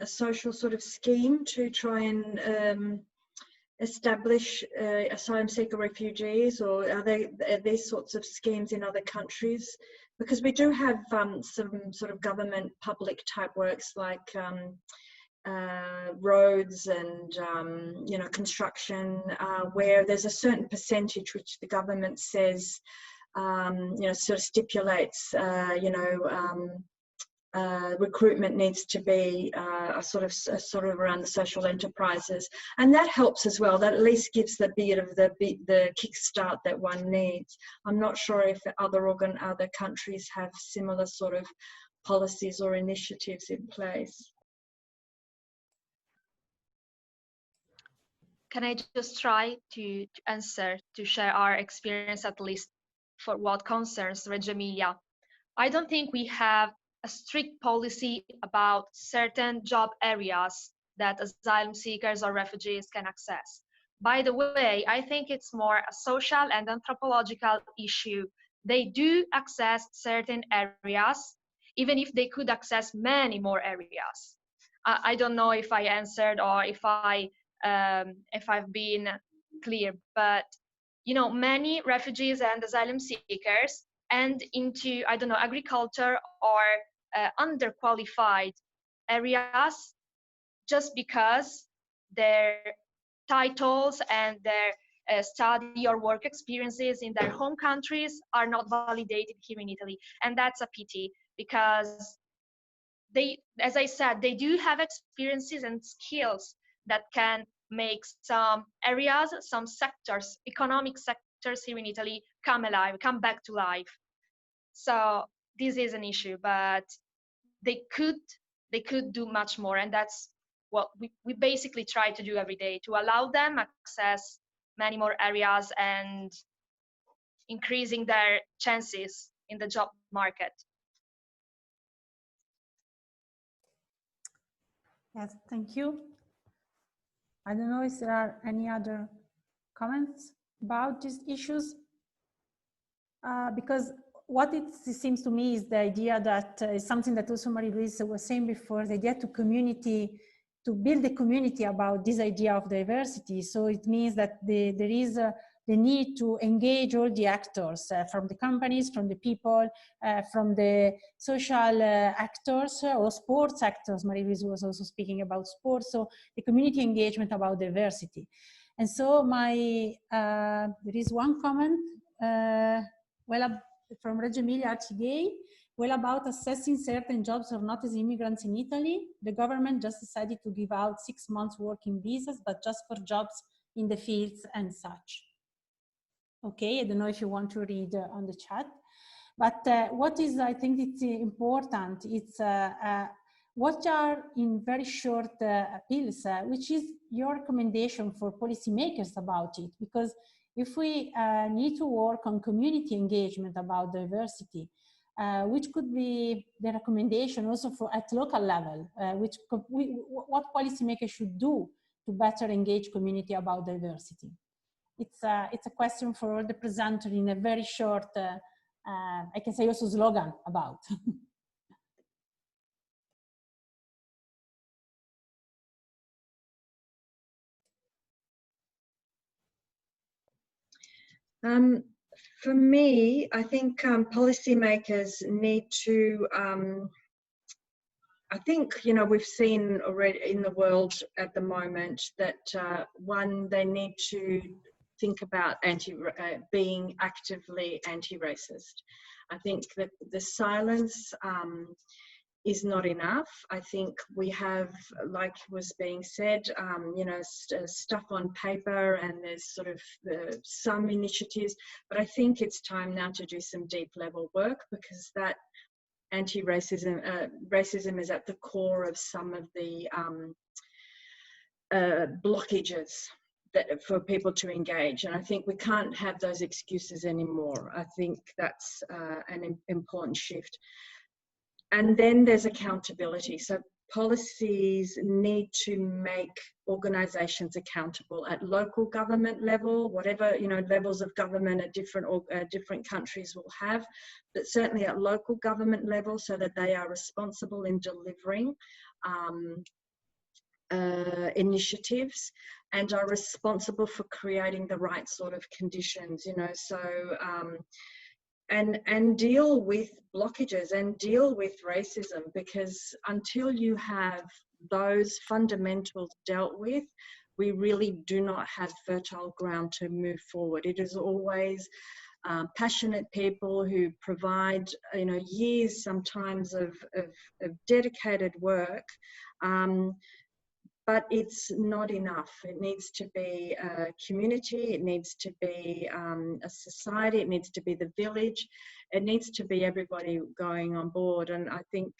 sort of scheme to try and establish asylum seeker refugees, or are these sorts of schemes in other countries? Because we do have some sort of government public type works like roads and you know, construction, where there's a certain percentage which the government says you know, sort of stipulates you know, recruitment needs to be a sort of around the social enterprises, and that helps as well. That at least gives the bit of the kickstart that one needs. I'm not sure if other countries have similar sort of policies or initiatives in place. Can I just try to answer, to share our experience, at least for what concerns Reggio Emilia? I don't think we have a strict policy about certain job areas that asylum seekers or refugees can access. By the way, I think it's more a social and anthropological issue. They do access certain areas, even if they could access many more areas. I don't know if I answered or if I've been clear, but you know, many refugees and asylum seekers end into, I don't know, agriculture or underqualified areas just because their titles and their study or work experiences in their home countries are not validated here in Italy. And that's a pity, because they, as I said, they do have experiences and skills that can make some areas, some sectors, economic sectors here in Italy come alive, come back to life. So this is an issue, but they could do much more, and that's what we basically try to do every day, to allow them access many more areas and increasing their chances in the job market. Yes, thank you. I don't know if there are any other comments about these issues, because what it seems to me is the idea that is something that also Marie-Louise was saying before, the idea to build a community about this idea of diversity. So it means that there is the need to engage all the actors, from the companies, from the people, from the social actors or sports actors. Marie-Louise was also speaking about sports. So the community engagement about diversity. And so there is one comment, from Reggio Emilia Arcigay, about assessing certain jobs or not as immigrants in Italy. The government just decided to give out 6 months working visas, but just for jobs in the fields and such. Okay, I don't know if you want to read on the chat, but what is, I think it's important, it's what are in very short appeals, which is your recommendation for policymakers about it? Because if we need to work on community engagement about diversity, which could be the recommendation also for at local level, what policymakers should do to better engage community about diversity? It's a question for all the presenters in a very short, I can say also slogan about. For me, I think policymakers need to, I think, you know, we've seen already in the world at the moment that one, they need to think about being actively anti-racist. I think that the silence is not enough. I think we have, like was being said, you know, stuff on paper, and there's sort of some initiatives, but I think it's time now to do some deep level work, because that anti-racism, racism is at the core of some of the blockages that for people to engage. And I think we can't have those excuses anymore. I think that's an important shift. And then there's accountability. So policies need to make organizations accountable at local government level, whatever, you know, levels of government at different countries will have, but certainly at local government level, so that they are responsible in delivering initiatives and are responsible for creating the right sort of conditions, you know, so and deal with blockages and deal with racism, because until you have those fundamentals dealt with, we really do not have fertile ground to move forward. It is always passionate people who provide, you know, years sometimes of dedicated work, but it's not enough. It needs to be a community, it needs to be a society, it needs to be the village, it needs to be everybody going on board. And I think,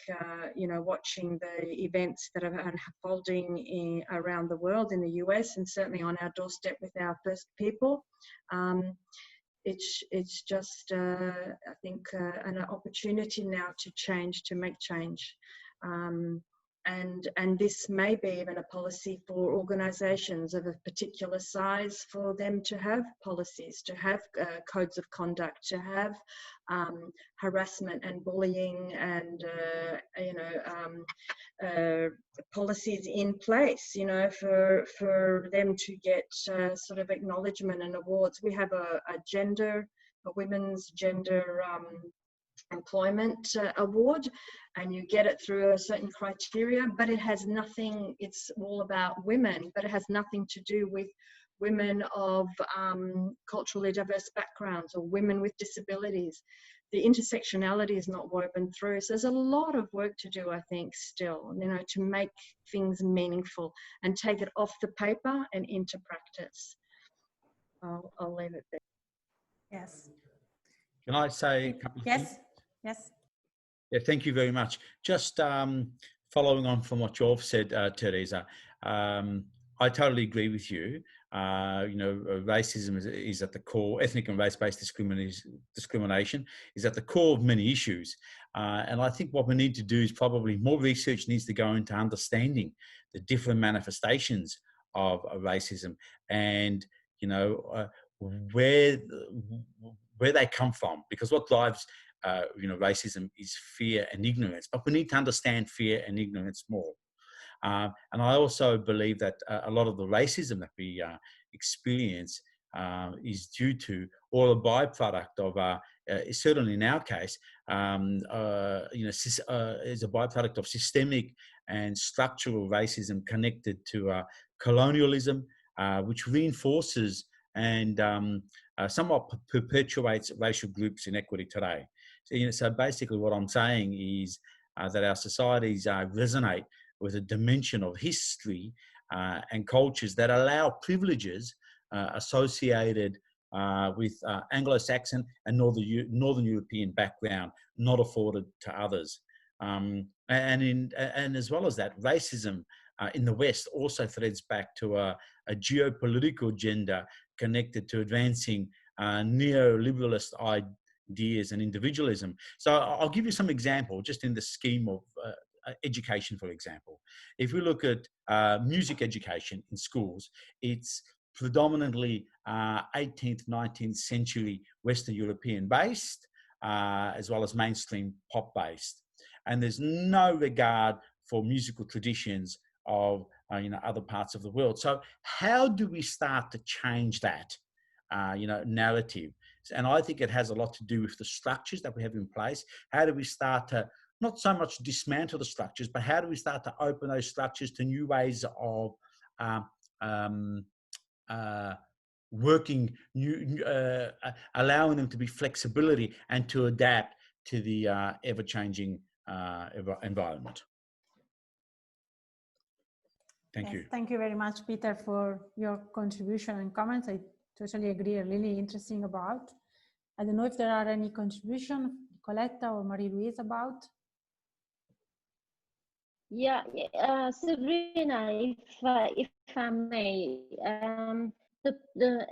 you know, watching the events that are unfolding around the world, in the US and certainly on our doorstep with our First People, it's just, I think, an opportunity now to change, to make change. And this may be even a policy for organisations of a particular size, for them to have policies, to have codes of conduct, to have harassment and bullying and you know, policies in place, you know, for them to get sort of acknowledgement and awards. We have a women's gender employment award, and you get it through a certain criteria, but it has nothing, it's all about women, but it has nothing to do with women of culturally diverse backgrounds or women with disabilities. the intersectionality is not woven through. So there's a lot of work to do, I think, still, you know, to make things meaningful and take it off the paper and into practice. I'll leave it there. Yes. Can I say a couple of things? Yes. Yes. Yeah, thank you very much. Just following on from what you've said, Teresa, I totally agree with you. You know, racism is at the core, ethnic and race-based discrimination is at the core of many issues. And I think what we need to do is probably more research needs to go into understanding the different manifestations of racism and, you know, where they come from, because what drives you know, racism is fear and ignorance, but we need to understand fear and ignorance more. And I also believe that a lot of the racism that we experience is due to, or a byproduct of, certainly in our case, you know, is a byproduct of systemic and structural racism connected to colonialism, which reinforces and somewhat perpetuates racial groups inequity today. So, you know, so basically what I'm saying is that our societies resonate with a dimension of history and cultures that allow privileges associated with Anglo-Saxon and Northern European background not afforded to others. And as well as that, racism in the West also threads back to a geopolitical agenda connected to advancing neoliberalist ideas and individualism. So I'll give you some example just in the scheme of education, for example. If we look at music education in schools, it's predominantly 18th, 19th century Western European based, as well as mainstream pop based. And there's no regard for musical traditions of you know, other parts of the world. So how do we start to change that you know, narrative? And I think it has a lot to do with the structures that we have in place. How do we start to not so much dismantle the structures, but how do we start to open those structures to new ways of working, allowing them to be flexibility and to adapt to the ever-changing environment. Thank you. Thank you very much, Peter, for your contribution and comments. I totally agree, really interesting about. I don't know if there are any contribution, Coletta or Marie-Louise, about. Yeah, Sabrina, if I may,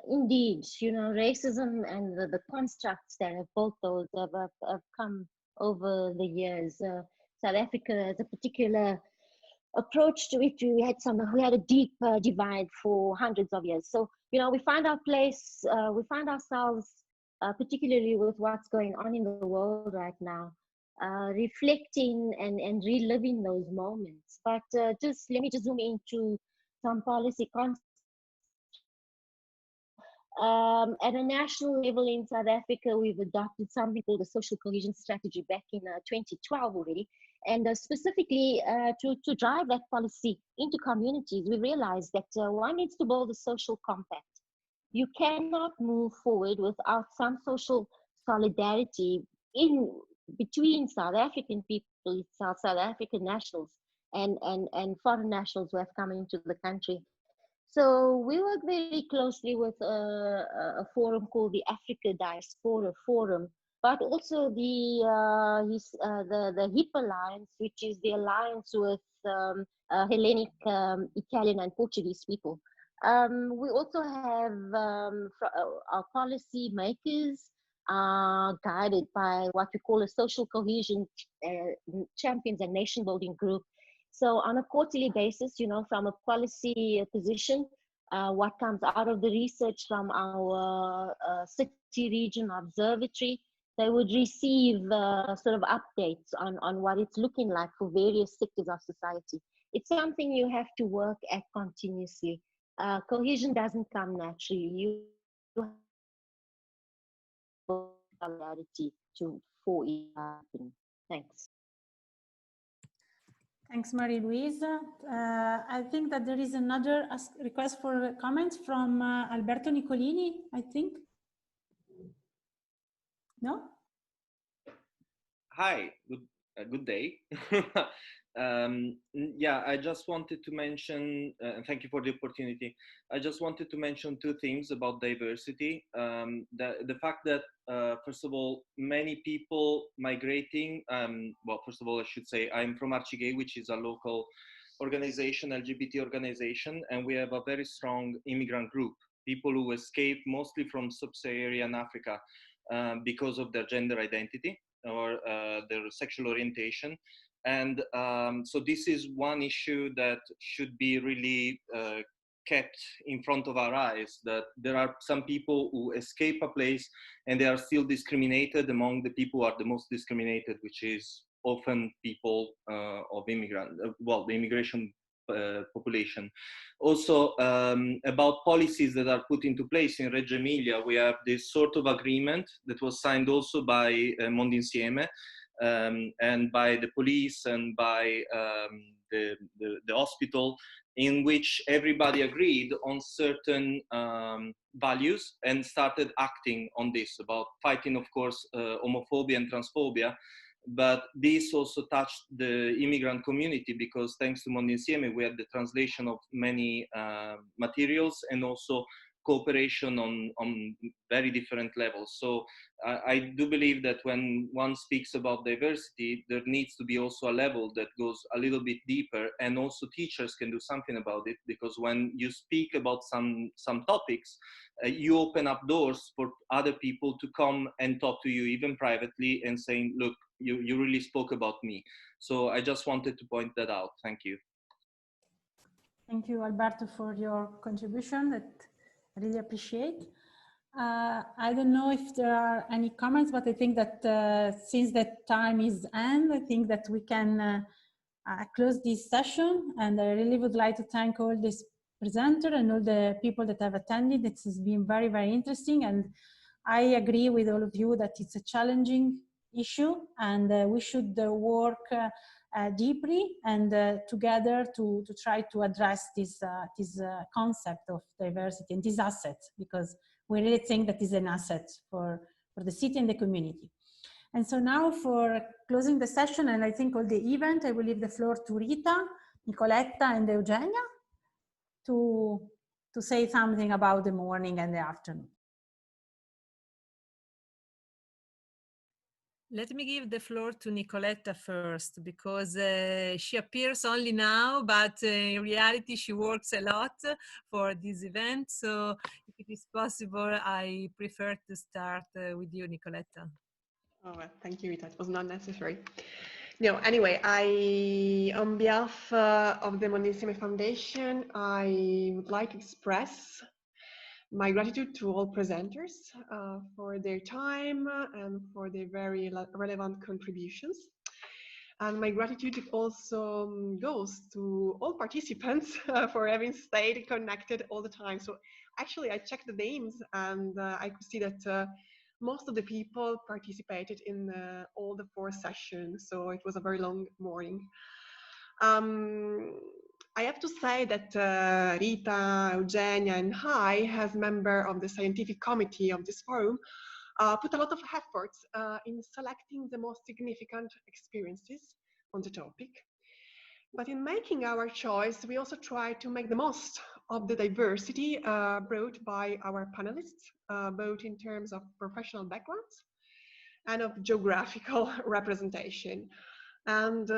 indeed, you know, racism and the constructs that have built those have come over the years. South Africa has a particular approach to it. We had a deep divide for hundreds of years. So, you know, we find our place, we find ourselves, particularly with what's going on in the world right now, reflecting and reliving those moments. But let me just zoom into some policy concepts. At a national level in South Africa, we've adopted something called the Social Cohesion Strategy back in 2012 already. And specifically to drive that policy into communities, we realized that one needs to build a social compact. You cannot move forward without some social solidarity between South African people, South African nationals, and foreign nationals who have come into the country. So we work very closely with a forum called the Africa Diaspora Forum, but also the HIP Alliance, which is the alliance with Hellenic, Italian, and Portuguese people. We also have our policy makers guided by what we call a social cohesion champions and nation building group. So on a quarterly basis, you know, from a policy position, what comes out of the research from our city region observatory, they would receive sort of updates on what it's looking like for various sectors of society. It's something you have to work at continuously. Cohesion doesn't come naturally. You have solidarity for it to happen. Thanks. Thanks, Marie-Louise. I think that there is another request for comments from Alberto Nicolini, I think. No? Hi, good day. Yeah, I just wanted to mention, thank you for the opportunity. I just wanted to mention two things about diversity. The fact that, first of all, many people migrating, well, first of all, I should say I'm from Archigay, which is a local organization, LGBT organization, and we have a very strong immigrant group, people who escape mostly from sub-Saharan Africa because of their gender identity or their sexual orientation. And so this is one issue that should be really kept in front of our eyes, that there are some people who escape a place and they are still discriminated among the people who are the most discriminated, which is often people of immigrant, well, the immigration population. Also, about policies that are put into place in Reggio Emilia, we have this sort of agreement that was signed also by Mondo Insieme and by the police and by the hospital, in which everybody agreed on certain values and started acting on this, about fighting, of course, homophobia and transphobia. But this also touched the immigrant community, because thanks to Mondo Insieme, we had the translation of many materials and also cooperation on very different levels. So I do believe that when one speaks about diversity, there needs to be also a level that goes a little bit deeper, and also teachers can do something about it, because when you speak about some topics, you open up doors for other people to come and talk to you, even privately, and saying, look, you really spoke about me. So I just wanted to point that out. Thank you. Thank you, Alberto, for your contribution that I really appreciate. I don't know if there are any comments, but I think that since that time is end, I think that we can close this session. And I really would like to thank all these presenters and all the people that have attended. It has been very, very interesting. And I agree with all of you that it's a challenging issue, and we should work deeply and together to try to address this concept of diversity and this asset, because we really think that is an asset for the city and the community. And so now, for closing the session, and I think all the event, I will leave the floor to Rita, Nicoletta, and Eugenia to say something about the morning and the afternoon. Let me give the floor to Nicoletta first, because she appears only now, but in reality she works a lot for this event. So if it is possible, I prefer to start with you, Nicoletta. Oh, well, thank you, Rita. It was not necessary. No, anyway, on behalf of the Mondo Insieme Foundation, I would like to express my gratitude to all presenters for their time and for their very relevant contributions. And my gratitude also goes to all participants for having stayed connected all the time. So actually, I checked the names, and I could see that most of the people participated in all the 4 sessions. So it was a very long morning. I have to say that Rita, Eugenia, and I, as member of the scientific committee of this forum, put a lot of efforts in selecting the most significant experiences on the topic. But in making our choice, we also try to make the most of the diversity brought by our panelists, both in terms of professional backgrounds and of geographical representation. And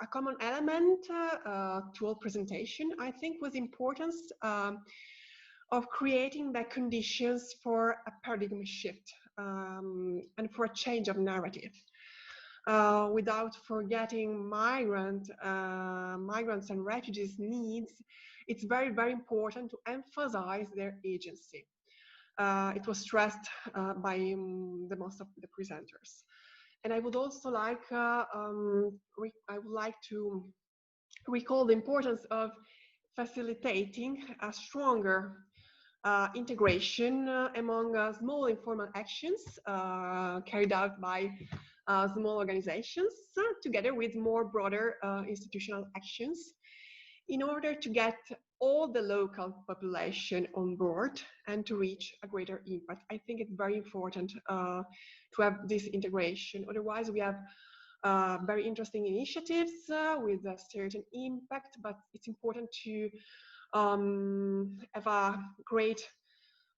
a common element to all presentation, I think, was the importance of creating the conditions for a paradigm shift and for a change of narrative, without forgetting migrants and refugees' needs. It's very, very important to emphasize their agency. It was stressed by the most of the presenters. And I would also like, to recall the importance of facilitating a stronger integration among small informal actions carried out by small organizations, together with more broader institutional actions. in order to get all the local population on board and to reach a greater impact. I think it's very important to have this integration. Otherwise, we have very interesting initiatives with a certain impact, but it's important to have a great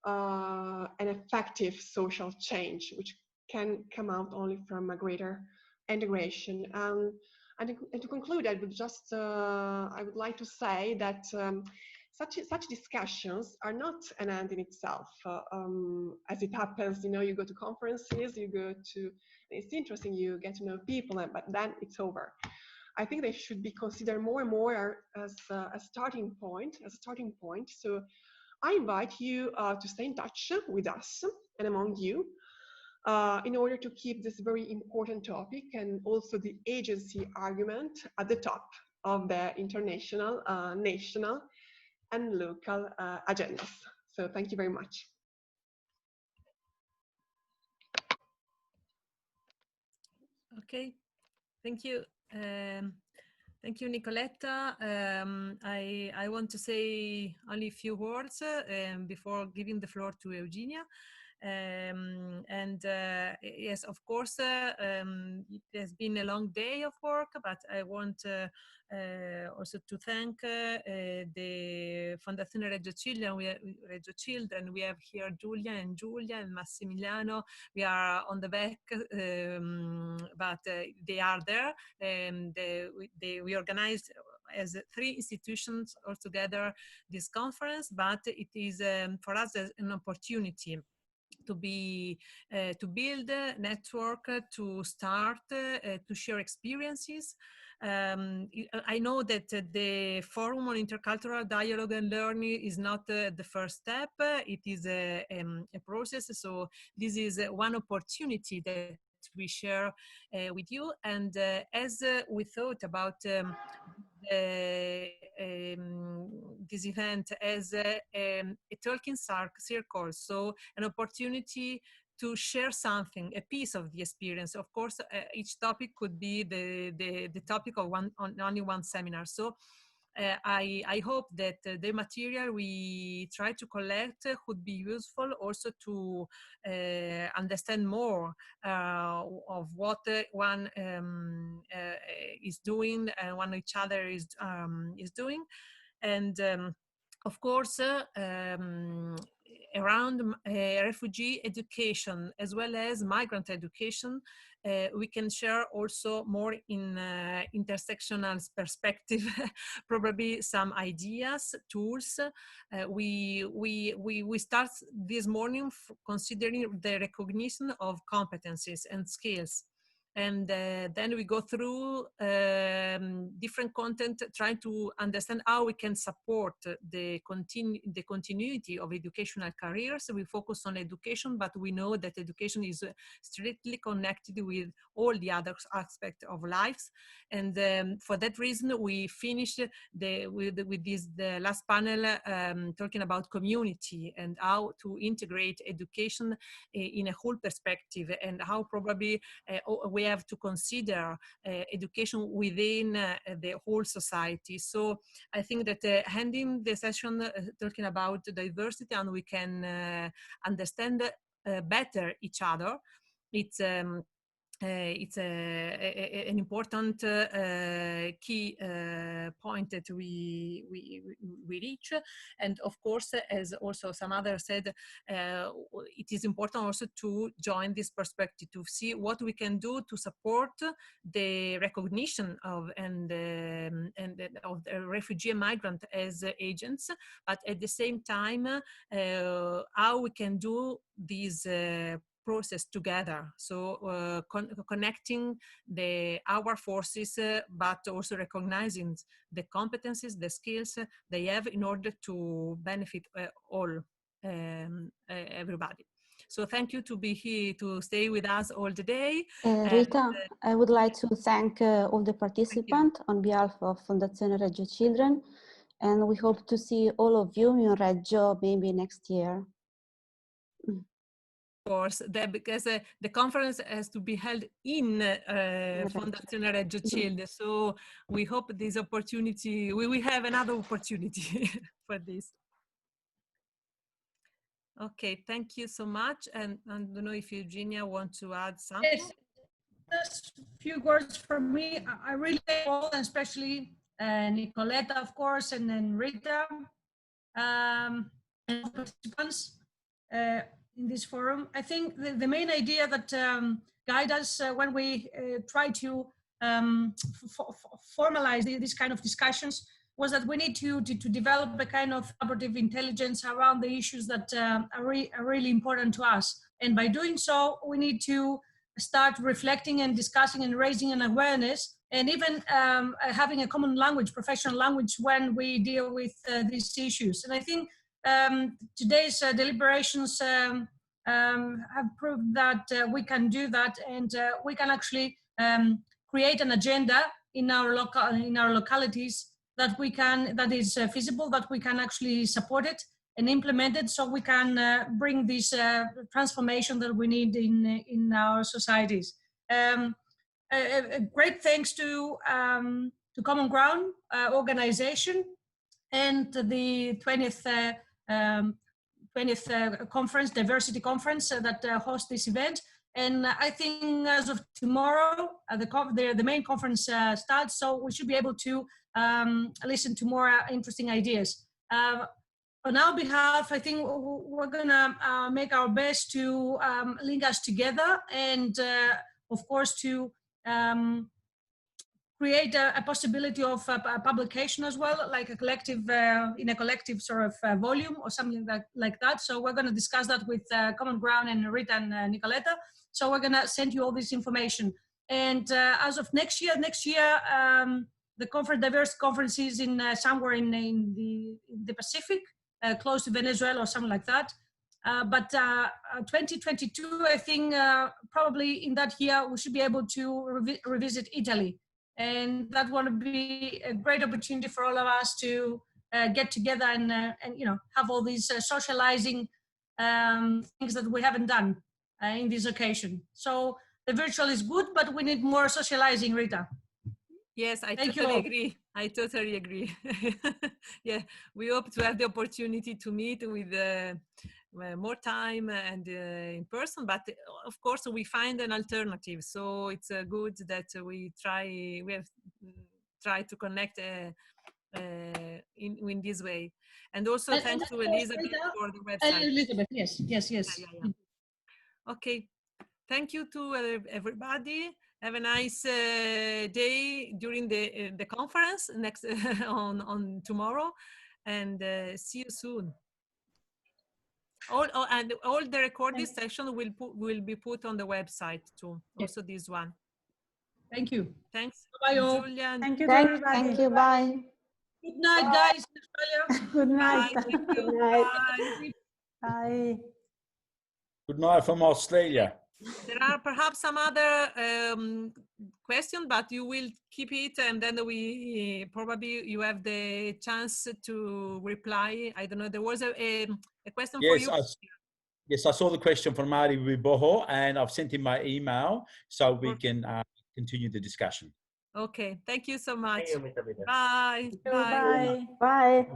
and effective social change, which can come out only from a greater integration. And to conclude, I would just I would like to say that such discussions are not an end in itself. As it happens, you know, you go to conferences, you go to, it's interesting, you get to know people, but then it's over. I think they should be considered more and more as a starting point. So I invite you to stay in touch with us and among you in order to keep this very important topic and also the agency argument at the top of the international, national, and local agendas. So thank you very much. Okay, thank you. Thank you, Nicoletta. I want to say only a few words before giving the floor to Eugenia. Yes, of course, it has been a long day of work, but I want also to thank the Fondazione Reggio Children. We have here Giulia and Massimiliano. We are on the back, but they are there. We organized as 3 institutions altogether this conference, but it is for us an opportunity to build a network, to start, to share experiences. I know that the Forum on Intercultural Dialogue and Learning is not the first step. It is a process. So this is one opportunity that we share with you. And as we thought about this event as a talking circle, so an opportunity to share something, a piece of the experience. Of course, each topic could be the topic of only one seminar. So I hope that the material we try to collect could be useful also to understand more of what one is doing and one each other is doing. And of course, around refugee education as well as migrant education, we can share also more in intersectional perspective, probably some ideas, tools. We start this morning considering the recognition of competencies and skills. And then we go through different content, trying to understand how we can support the continuity of educational careers. We focus on education, but we know that education is strictly connected with all the other aspects of life. And for that reason, we finished with the last panel talking about community and how to integrate education in a whole perspective, and how probably we have to consider education within the whole society. So I think that ending the session talking about diversity, and we can understand better each other, it's an important key point that we reach. And of course, as also some others said, it is important also to join this perspective, to see what we can do to support the recognition of of the refugee and migrant as agents, but at the same time how we can do these process together. So connecting our forces, but also recognizing the competencies, the skills they have in order to benefit everybody. So thank you to be here, to stay with us all the day. Rita, I would like to thank all the participants on behalf of Fondazione Reggio Children, and we hope to see all of you in Reggio maybe next year. course, because the conference has to be held in Fondazione Reggio Cilde. So we hope this opportunity, we will have another opportunity for this. Okay, thank you so much. And I don't know if Eugenia wants to add something. Yes, just a few words from me. I really thank all, and especially Nicoletta, of course, and then Rita, and participants in this forum. I think the main idea that guide us when we try to formalize these kind of discussions was that we need to develop a kind of collaborative intelligence around the issues that are really important to us. And by doing so, we need to start reflecting and discussing and raising an awareness, and even having a common language, professional language, when we deal with these issues. And I think today's deliberations have proved that we can do that, and we can actually create an agenda in our localities that is feasible, that we can actually support it and implement it, so we can bring this transformation that we need in our societies. A great thanks to Common Ground organization and the 20th conference, diversity conference that host this event. And I think as of tomorrow, the main conference starts, so we should be able to listen to more interesting ideas. On our behalf, I think we're gonna make our best to link us together, and of course to create a possibility of a publication as well, like a collective, in a collective sort of volume or something like that. So we're gonna discuss that with Common Ground and Rita and Nicoletta. So we're gonna send you all this information. And as of next year, the diverse conferences in somewhere in the Pacific, close to Venezuela or something like that. But 2022, I think probably in that year, we should be able to revisit Italy. And that would be a great opportunity for all of us to get together and have all these socializing things that we haven't done in this occasion. So the virtual is good, but we need more socializing, Rita. Yes, I totally agree. I totally agree. Yeah, we hope to have the opportunity to meet with more time and in person, but of course we find an alternative. So it's good that we have tried to connect in this way. And also thanks to Elizabeth for the website. Elizabeth, yes. Yeah. Okay, thank you to everybody. Have a nice day during the conference next on tomorrow, and see you soon. All the recorded session will be put on the website too. Also this one. Thank you. Thanks. Bye, Julia. Thank you, everybody. Thank you. Bye. Good night, guys. Good night. Bye. Thank you. Good night. Bye. Bye. Good night from Australia. There are perhaps some other questions, but you will keep it, and then probably you have the chance to reply. I don't know. There was a question for you. Yes, I saw the question from Marty Riboho, and I've sent him my email so we can continue the discussion. Okay, thank you so much. Thank you, Mr. Peter. Bye. Bye. Bye.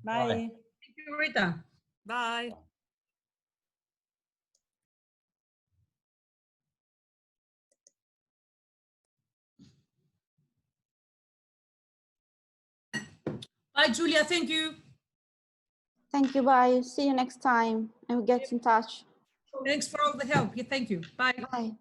Bye. Thank you, Rita. Bye. Bye, Julia. Thank you. Thank you. Bye. See you next time. And we'll get in touch. Thanks for all the help. Yeah, thank you. Bye. Bye.